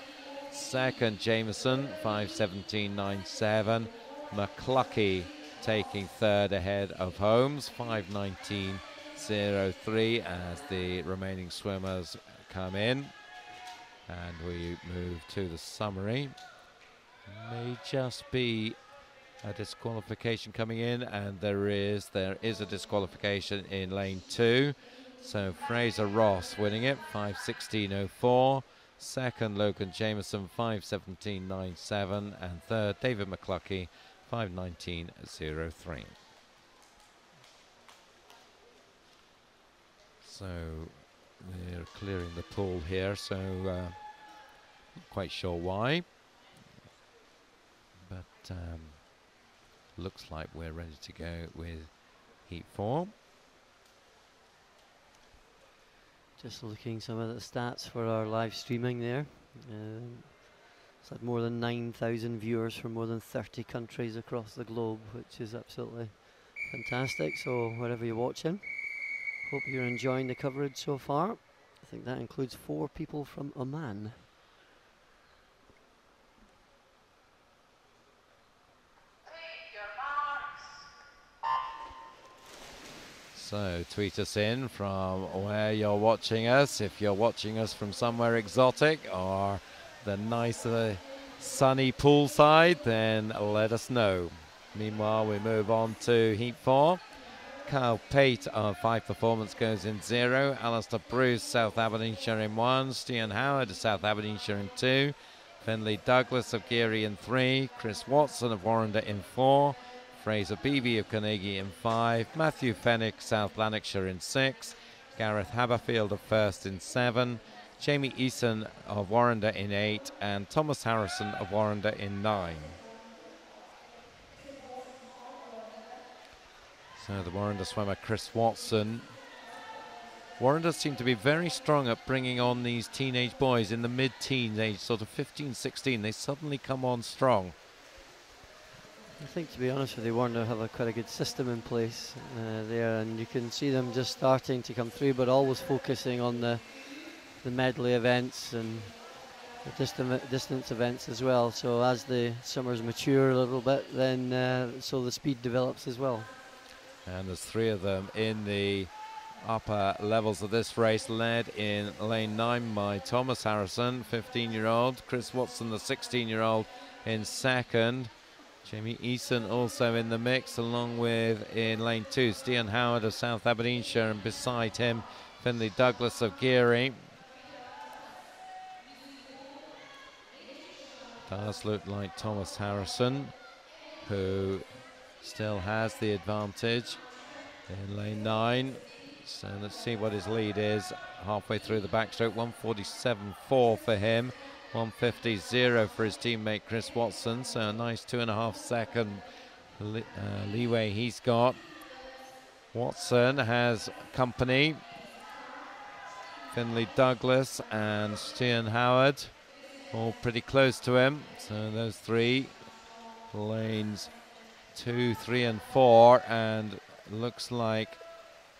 Second, Jameson, 5:17.97. McCluckey taking third ahead of Holmes, 5:19.03 as the remaining swimmers come in. And we move to the summary. May just be a disqualification coming in, and there is a disqualification in lane 2. So Fraser Ross winning it, 5:16.04. Second, Logan Jameson, 5:17.97. And third, David McCluckey, 5:19.03. So they're clearing the pool here, so not quite sure why. But looks like we're ready to go with heat 4. Just looking some of the stats for our live streaming there. It's had more than 9,000 viewers from more than 30 countries across the globe, which is absolutely fantastic. So wherever you're watching, hope you're enjoying the coverage so far. I think that includes 4 people from Oman. So tweet us in from where you're watching us. If you're watching us from somewhere exotic or the nicer sunny poolside, then let us know. Meanwhile, we move on to heat 4. Kyle Pate of 5 Performance goes in 0. Alistair Bruce, South Aberdeenshire in 1. Stian Howard of South Aberdeenshire in 2. Finlay Douglas of Geary in 3. Chris Watson of Warrender in 4. Fraser Beebe of Carnegie in 5. Matthew Fennick, South Lanarkshire in 6. Gareth Haberfield of First in 7. Jamie Eason of Warrender in 8. And Thomas Harrison of Warrender in 9. So the Warrender swimmer Chris Watson. Warrender seem to be very strong at bringing on these teenage boys in the mid-teens age, sort of 15, 16. They suddenly come on strong. I think, to be honest with you, Warner have quite a good system in place there, and you can see them just starting to come through, but always focusing on the medley events and the distance events as well. So as the summers mature a little bit, then so the speed develops as well. And there's 3 of them in the upper levels of this race, led in lane 9 by Thomas Harrison, 15-year-old. Chris Watson, the 16-year-old, in second. Jamie Eason also in the mix, along with in lane 2, Stian Howard of South Aberdeenshire, and beside him, Finlay Douglas of Geary. Does look like Thomas Harrison, who still has the advantage in lane 9. So let's see what his lead is halfway through the backstroke. 147.4 for him. 150.0 for his teammate Chris Watson, so a nice 2.5 second leeway he's got. Watson has company. Finlay Douglas and Stian Howard all pretty close to him, so those 3 lanes 2, 3 and 4, and looks like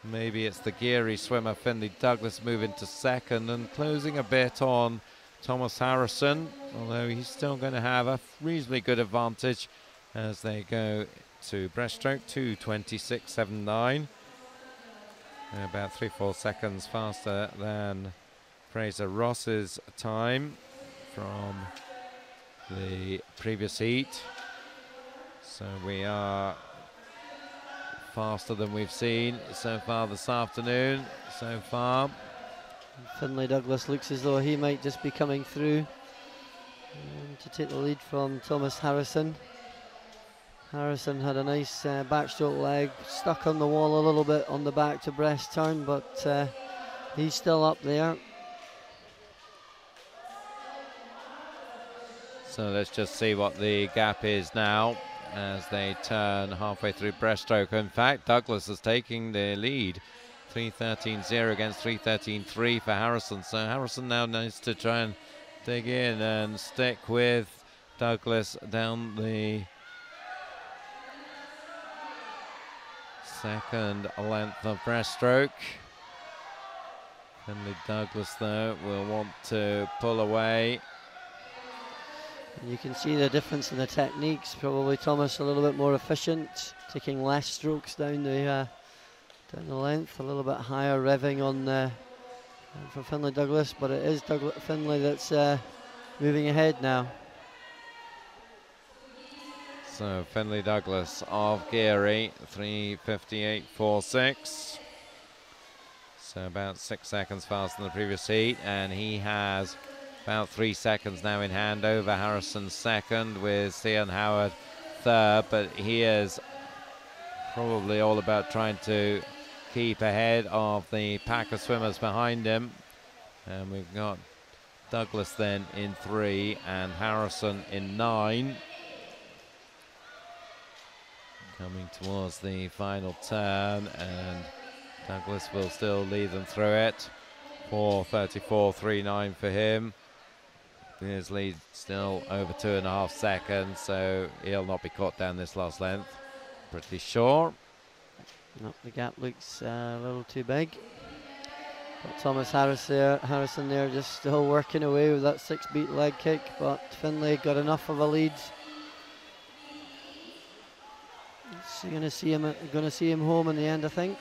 maybe it's the Geary swimmer Finlay Douglas moving to second and closing a bit on Thomas Harrison, although he's still going to have a reasonably good advantage as they go to breaststroke, 2:26.79. About 3-4 seconds faster than Fraser Ross's time from the previous heat. So we are faster than we've seen so far this afternoon. So far, Finlay Douglas looks as though he might just be coming through to take the lead from Thomas Harrison. Harrison had a nice backstroke leg, stuck on the wall a little bit on the back to breast turn, but he's still up there. So let's just see what the gap is now. as they turn halfway through breaststroke. In fact, Douglas is taking the lead. 3:13.0 against 3:13.3 for Harrison. So Harrison now needs to try and dig in and stick with Douglas down the second length of breaststroke. Finley Douglas, though, will want to pull away. You can see the difference in the techniques. Probably Thomas a little bit more efficient, taking less strokes down the length, a little bit higher revving on for Finley Douglas, but it is Finley that's moving ahead now. So Finley Douglas of Geary, 3:58.46. So about 6 seconds faster than the previous heat, and he has about 3 seconds now in hand over Harrison second, with Cian Howard third, but he is probably all about trying to keep ahead of the pack of swimmers behind him. And we've got Douglas then in 3 and Harrison in 9. Coming towards the final turn, and Douglas will still lead them through it. 4:34.39 for him. His lead still over 2.5 seconds, so he'll not be caught down this last length. Pretty sure. No, the gap looks a little too big. But Thomas Harrison there just still working away with that 6-beat leg kick, but Finley got enough of a lead. So you're going to see him home in the end, I think.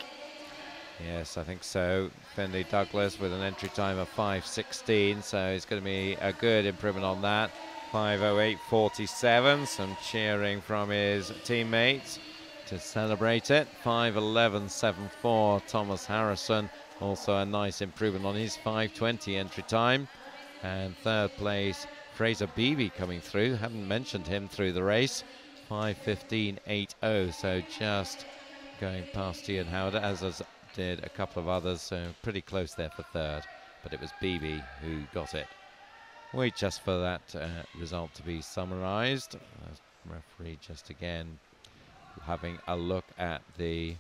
Yes, I think so. Finley Douglas with an entry time of 5:16, so it's going to be a good improvement on that. 5:08.47, some cheering from his teammates to celebrate it. 5:11.74, Thomas Harrison, also a nice improvement on his 5:20 entry time. And third place, Fraser Beebe coming through, haven't mentioned him through the race. 5:15.80, so just going past Ian Howard, as did a couple of others, so pretty close there for third, but it was Beebe who got it. Wait just for that result to be summarised. Referee just again having a look at the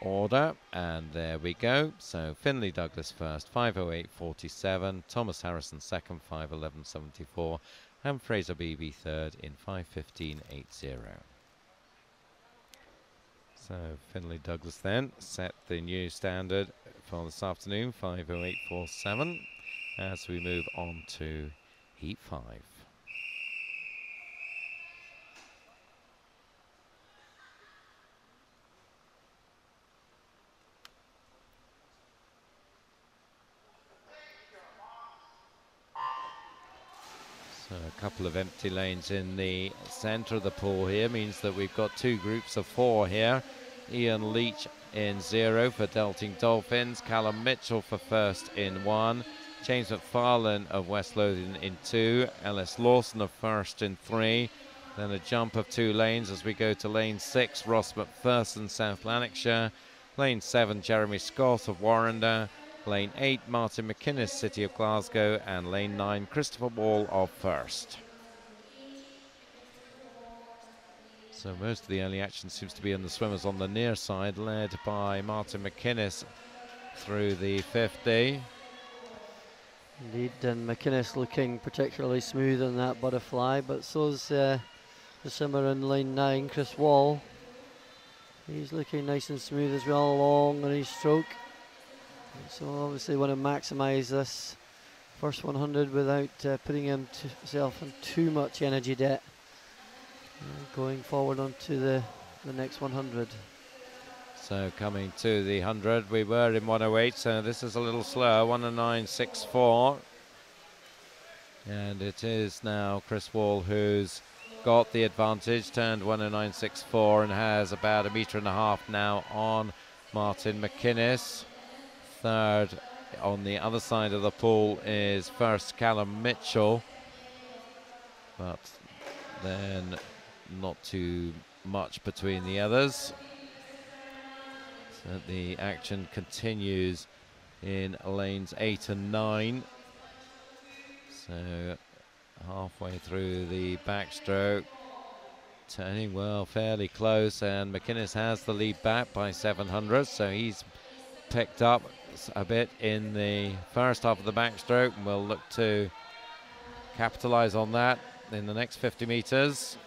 order, and there we go. So Finley Douglas first, 5:08.47, Thomas Harrison second, 5:11.74, and Fraser Beebe third in 5:15.80. So Finley Douglas then set the new standard for this afternoon, 5:08.47, as we move on to Heat 5. So a couple of empty lanes in the centre of the pool here means that we've got 2 groups of 4 here. Ian Leach in 0 for Delting Dolphins, Callum Mitchell for first in 1, James McFarlane of West Lothian in 2, Ellis Lawson of first in 3, then a jump of 2 lanes as we go to lane 6, Ross McPherson, South Lanarkshire, lane 7, Jeremy Scott of Warrender, lane 8, Martin McInnes, City of Glasgow, and lane 9, Christopher Wall of First. So most of the early action seems to be on the swimmers on the near side, led by Martin McInnes through the 50. Indeed, and McInnes looking particularly smooth in that butterfly, but so's the swimmer in lane 9, Chris Wall. He's looking nice and smooth as well, long on his stroke. So obviously want to maximise this first 100 without putting himself in too much energy debt. Going forward onto the next 100. So coming to the 100, we were in 1:08, so this is a little slower, 1:09.64. And it is now Chris Wall who's got the advantage, turned 1:09.64 and has about 1.5 meters now on Martin McInnes. Third on the other side of the pool is first Callum Mitchell, but then not too much between the others. So the action continues in lanes 8 and 9. So halfway through the backstroke, turning well, fairly close, and McInnes has the lead back by 700, so he's picked up a bit in the first half of the backstroke, and we'll look to capitalise on that in the next 50 metres.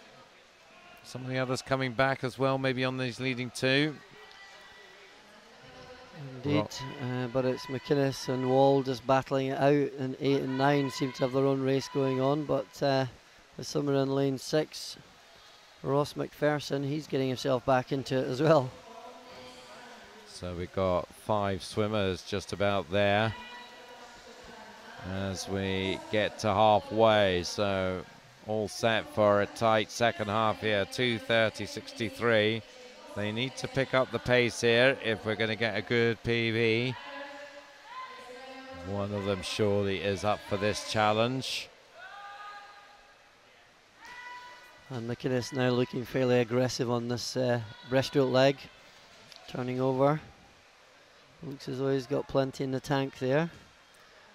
Some of the others coming back as well, maybe on these leading two. Indeed, but it's McInnes and Wall just battling it out, and 8 and 9 seem to have their own race going on, but the swimmer in lane 6, Ross McPherson, he's getting himself back into it as well. So we've got 5 swimmers just about there as we get to halfway, so all set for a tight second half here, 2:30.63. They need to pick up the pace here if we're going to get a good PB. One of them surely is up for this challenge. And McInnes now looking fairly aggressive on this breaststroke leg, turning over. Looks as though he's got plenty in the tank there.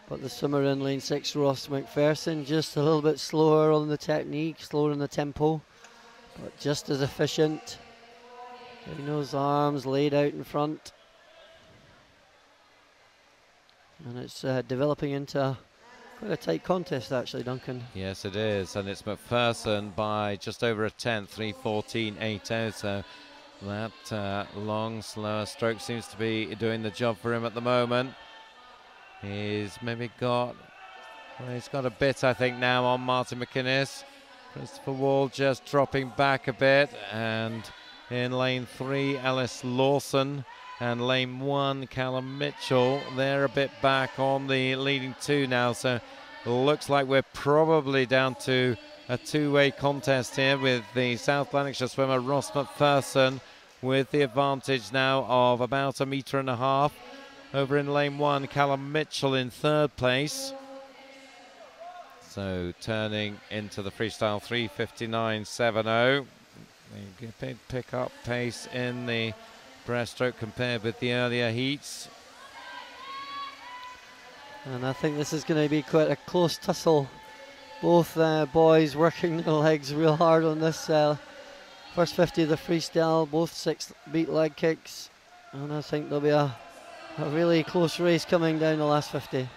But the swimmer in lane 6, Ross McPherson, just a little bit slower on the technique, slower in the tempo, but just as efficient. Getting those arms laid out in front. And it's developing into quite a tight contest actually, Duncan. Yes, it is, and it's McPherson by just over a tenth, 3:14.80, so that long, slower stroke seems to be doing the job for him at the moment. He's maybe got, well, he's got a bit, I think, now on Martin McInnes. Christopher Wall just dropping back a bit, and in lane 3, Ellis Lawson, and lane 1, Callum Mitchell. They're a bit back on the leading 2 now, so it looks like we're probably down to a two-way contest here with the South Lanarkshire swimmer Ross McPherson with the advantage now of about 1.5 meters. Over in lane 1, Callum Mitchell in 3rd place. So turning into the freestyle 3:59.70. They pick up pace in the breaststroke compared with the earlier heats. And I think this is going to be quite a close tussle. Both boys working their legs real hard on this first 50 of the freestyle, both 6 beat leg kicks. And I think there'll be a really close race coming down the last 50.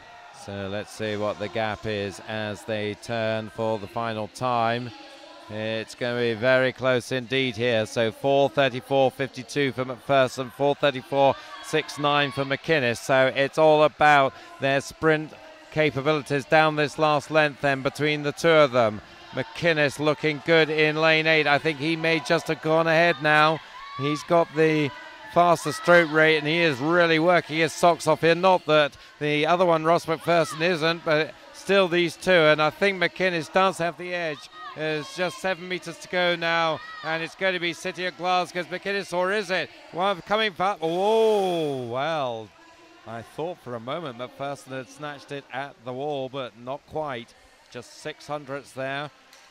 So let's see what the gap is as they turn for the final time. It's going to be very close indeed here. So 4:34.52 for McPherson, 4:34.69 for McInnes. So it's all about their sprint capabilities down this last length then between the two of them. McInnes looking good in lane 8. I think he may just have gone ahead now. He's got the faster stroke rate and he is really working his socks off here. Not that the other one, Ross McPherson, isn't, but still these two. And I think McInnes does have the edge. There's just 7 meters to go now, and it's going to be City of Glasgow's McInnes, or is it? One coming back. Oh, well, I thought for a moment McPherson had snatched it at the wall, but not quite. Just 600ths there.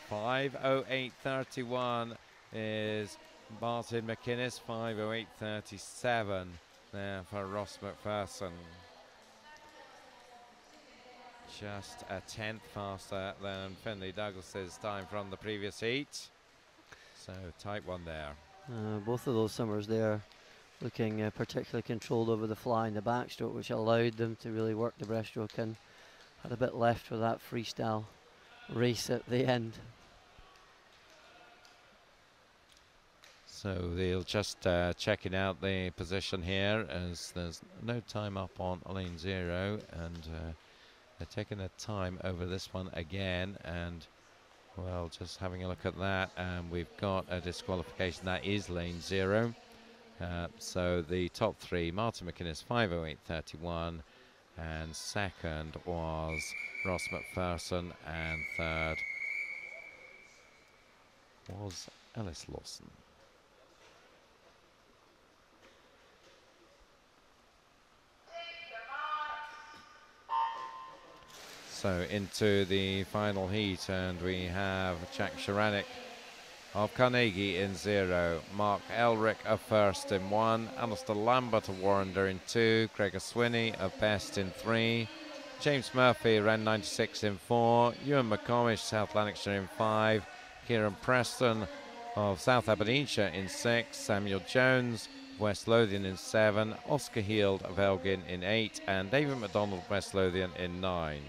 5:08.31 is Martin McInnes. 5:08.37 there for Ross McPherson. Just a tenth faster than Finlay Douglas's time from the previous heat. So tight one there. Both of those swimmers there looking particularly controlled over the fly in the backstroke, which allowed them to really work the breaststroke and had a bit left for that freestyle race at the end. So they'll just checking out the position here as there's no time up on lane 0, and they're taking their time over this one again, and well, just having a look at that, and we've got a disqualification. That is lane 0. So the top 3, Martin McInnes 5:08.31, and second was Ross McPherson, and third was Ellis Lawson. So into the final heat, and we have Jack Sharanek of Carnegie in 0, Mark Elric of First in 1, Alistair Lambert of Warrender in 2, Gregor Swinney of Best in 3, James Murphy ran 96 in 4, Ewan McComish, South Lanarkshire in 5, Kieran Preston of South Aberdeenshire in 6, Samuel Jones of West Lothian in 7, Oscar Heald of Elgin in 8, and David McDonald of West Lothian in 9.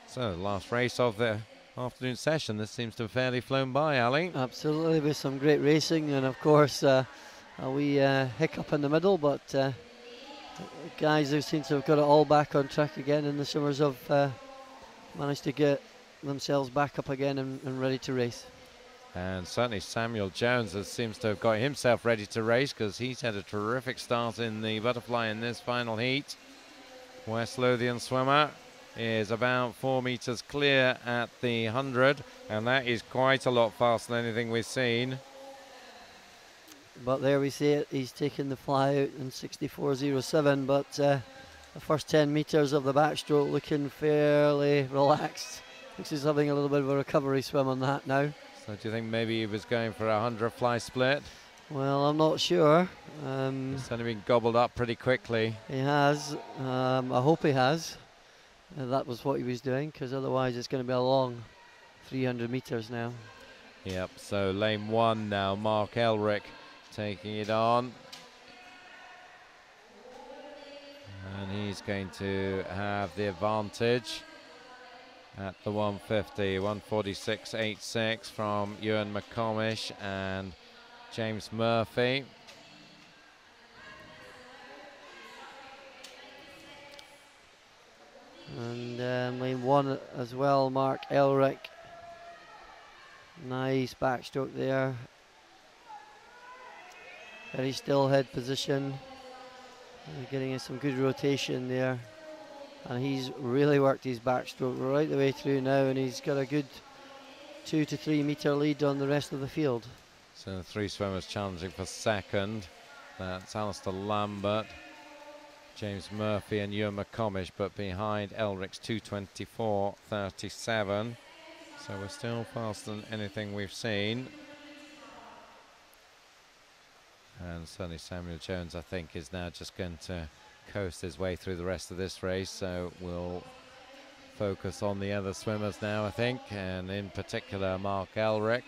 So, last race of the afternoon session. This seems to have fairly flown by, Ali. Absolutely, with some great racing, and of course a wee hiccup in the middle, but guys who seem to have got it all back on track again, and the swimmers have managed to get themselves back up again and ready to race. And certainly Samuel Jones seems to have got himself ready to race, because he's had a terrific start in the butterfly in this final heat. West Lothian swimmer is about 4 meters clear at the 100, and that is quite a lot faster than anything we've seen. But there we see it, he's taken the fly out in 64.07, but the first 10 meters of the backstroke looking fairly relaxed. Looks like he's having a little bit of a recovery swim on that now. So do you think maybe he was going for a 100 fly split? Well, I'm not sure. He's certainly been gobbled up pretty quickly. He has. I hope he has. That was what he was doing, because otherwise it's going to be a long 300 meters now. Yep, so lane 1 now, Mark Elric taking it on. And he's going to have the advantage at the 150, 146.86 from Ewan McComish and James Murphy. And lane 1 as well, Mark Elric. Nice backstroke there. Very still head position. Getting some good rotation there. And he's really worked his backstroke right the way through now, and he's got a good 2 to 3 meter lead on the rest of the field. So 3 swimmers challenging for second. That's Alistair Lambert, James Murphy and Ewan McComish, but behind Elric's 2:24.37. So we're still faster than anything we've seen. And certainly Samuel Jones, I think, is now just going to coast his way through the rest of this race. So we'll focus on the other swimmers now, I think, and in particular Mark Elric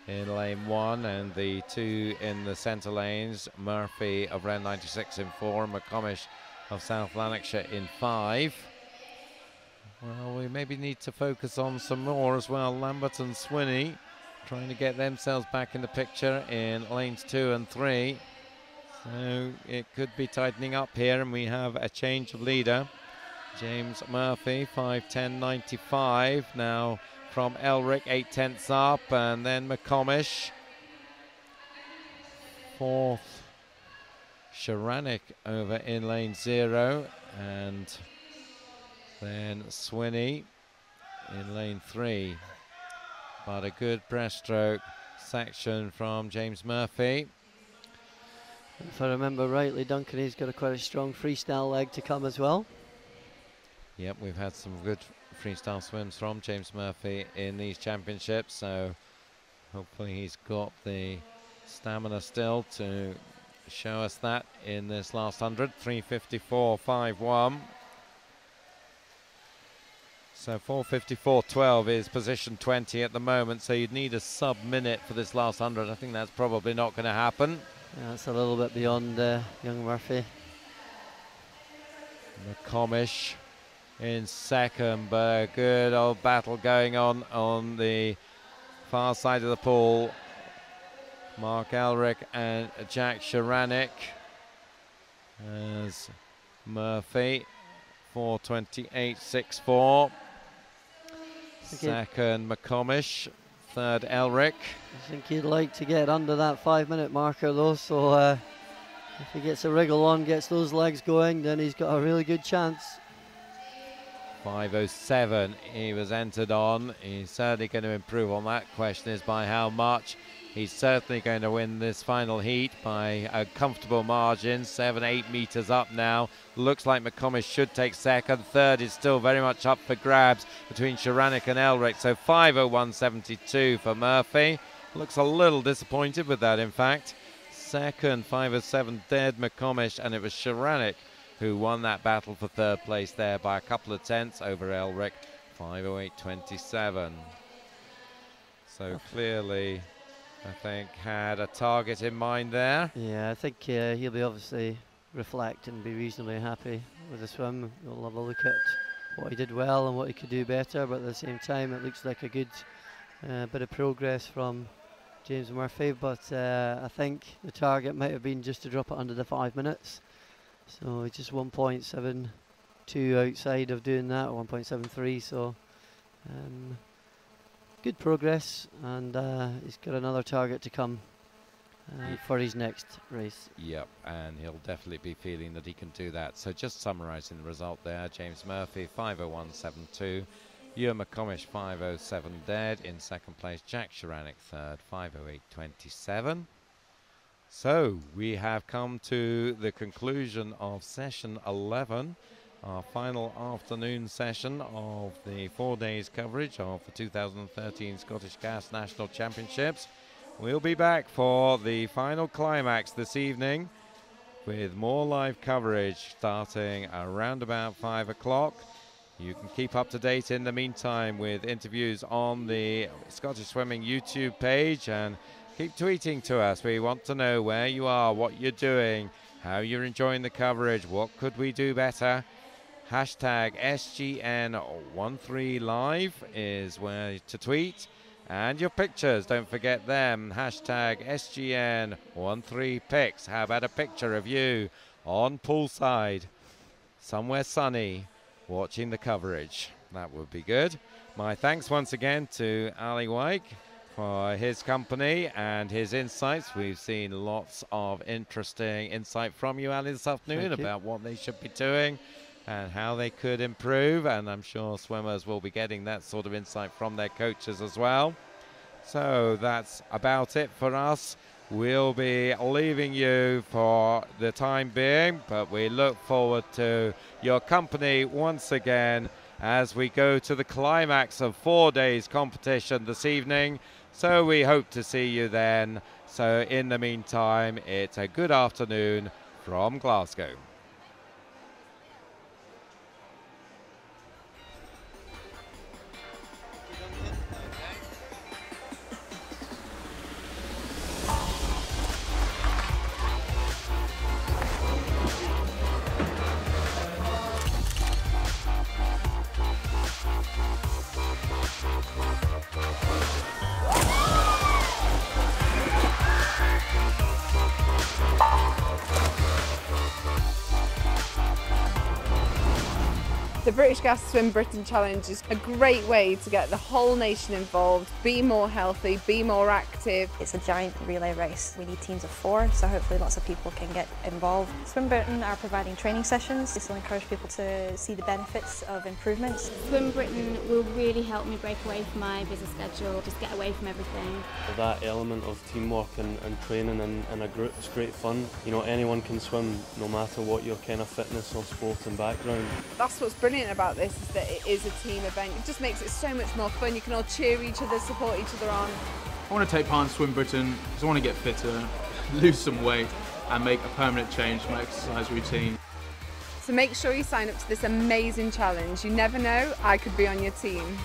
in lane 1, and the 2 in the centre lanes, Murphy of round 96 in 4, and McComish of South Lanarkshire in 5. Well, we maybe need to focus on some more as well. Lambert and Swinney trying to get themselves back in the picture in lanes 2 and 3. So it could be tightening up here, and we have a change of leader. James Murphy, 5:10.95 now from Elric, 8/10 up, and then McComish. 4th, Sharanik over in lane 0, and then Swinney in lane 3. But a good breaststroke section from James Murphy. If I remember rightly, Duncan, he's got quite a strong freestyle leg to come as well. Yep, we've had some good freestyle swims from James Murphy in these championships, so hopefully he's got the stamina still to show us that in this last 100. 3:54.51. So 4:54.12 is position 20 at the moment, so you'd need a sub-minute for this last 100. I think that's probably not going to happen. Yeah, that's a little bit beyond young Murphy. McComish in second, but a good old battle going on the far side of the pool. Mark Elric and Jack Sharanik as Murphy, 4:28.64. Second McComish, third Elric. I think he'd like to get under that 5-minute marker though, so if he gets a wriggle on, gets those legs going, then he's got a really good chance. 5:07 he was entered on. He's certainly going to improve on that. Question is by how much. He's certainly going to win this final heat by a comfortable margin, 7-8 meters up now. Looks like McComish should take second. Third is still very much up for grabs between Sharanik and Elric. So 5:01.72 for Murphy. Looks a little disappointed with that, in fact. Second, 5:07 dead McComish, and it was Sharanik who won that battle for third place there by a couple of tenths over Elric, 5:08.27. So clearly I think had a target in mind there. Yeah, I think he'll be obviously reflect and be reasonably happy with the swim. We'll have a look at what he did well and what he could do better, but at the same time it looks like a good bit of progress from James Murphy, but I think the target might have been just to drop it under the 5 minutes. So just 1.72 outside of doing that, 1.73, so good progress, and he's got another target to come for his next race. Yep, and he'll definitely be feeling that he can do that. So just summarising the result there, James Murphy 5:01.72, Ewan McComish 5:07 dead. In second place, Jack Sharanek third, 5:08.27. So we have come to the conclusion of session 11, our final afternoon session of the 4 days coverage of the 2013 Scottish Gas National Championships. We'll be back for the final climax this evening with more live coverage starting around about 5 o'clock. You can keep up to date in the meantime with interviews on the Scottish Swimming YouTube page, and keep tweeting to us. We want to know where you are, what you're doing, how you're enjoying the coverage, what could we do better. Hashtag SGN13Live is where to tweet. And your pictures, don't forget them. Hashtag SGN13Pics. How about a picture of you on poolside, somewhere sunny, watching the coverage? That would be good. My thanks once again to Ali Wyke for his company and his insights. We've seen lots of interesting insight from you, Ali, this afternoon about what they should be doing and how they could improve, and I'm sure swimmers will be getting that sort of insight from their coaches as well. So that's about it for us. We'll be leaving you for the time being, but we look forward to your company once again as we go to the climax of 4 days competition this evening. So we hope to see you then. So in the meantime, it's a good afternoon from Glasgow. The British Gas Swim Britain Challenge is a great way to get the whole nation involved, be more healthy, be more active. It's a giant relay race. We need teams of 4, so hopefully lots of people can get involved. Swim Britain are providing training sessions. This will encourage people to see the benefits of improvements. Swim Britain will really help me break away from my busy schedule, just get away from everything. That element of teamwork and training and a group is great fun. You know, anyone can swim no matter what your kind of fitness or sport and background. That's what's brilliant about this, is that it is a team event. It just makes it so much more fun. You can all cheer each other, support each other on. I want to take part in Swim Britain because I want to get fitter, lose some weight and make a permanent change to my exercise routine. So make sure you sign up to this amazing challenge. You never know, I could be on your team.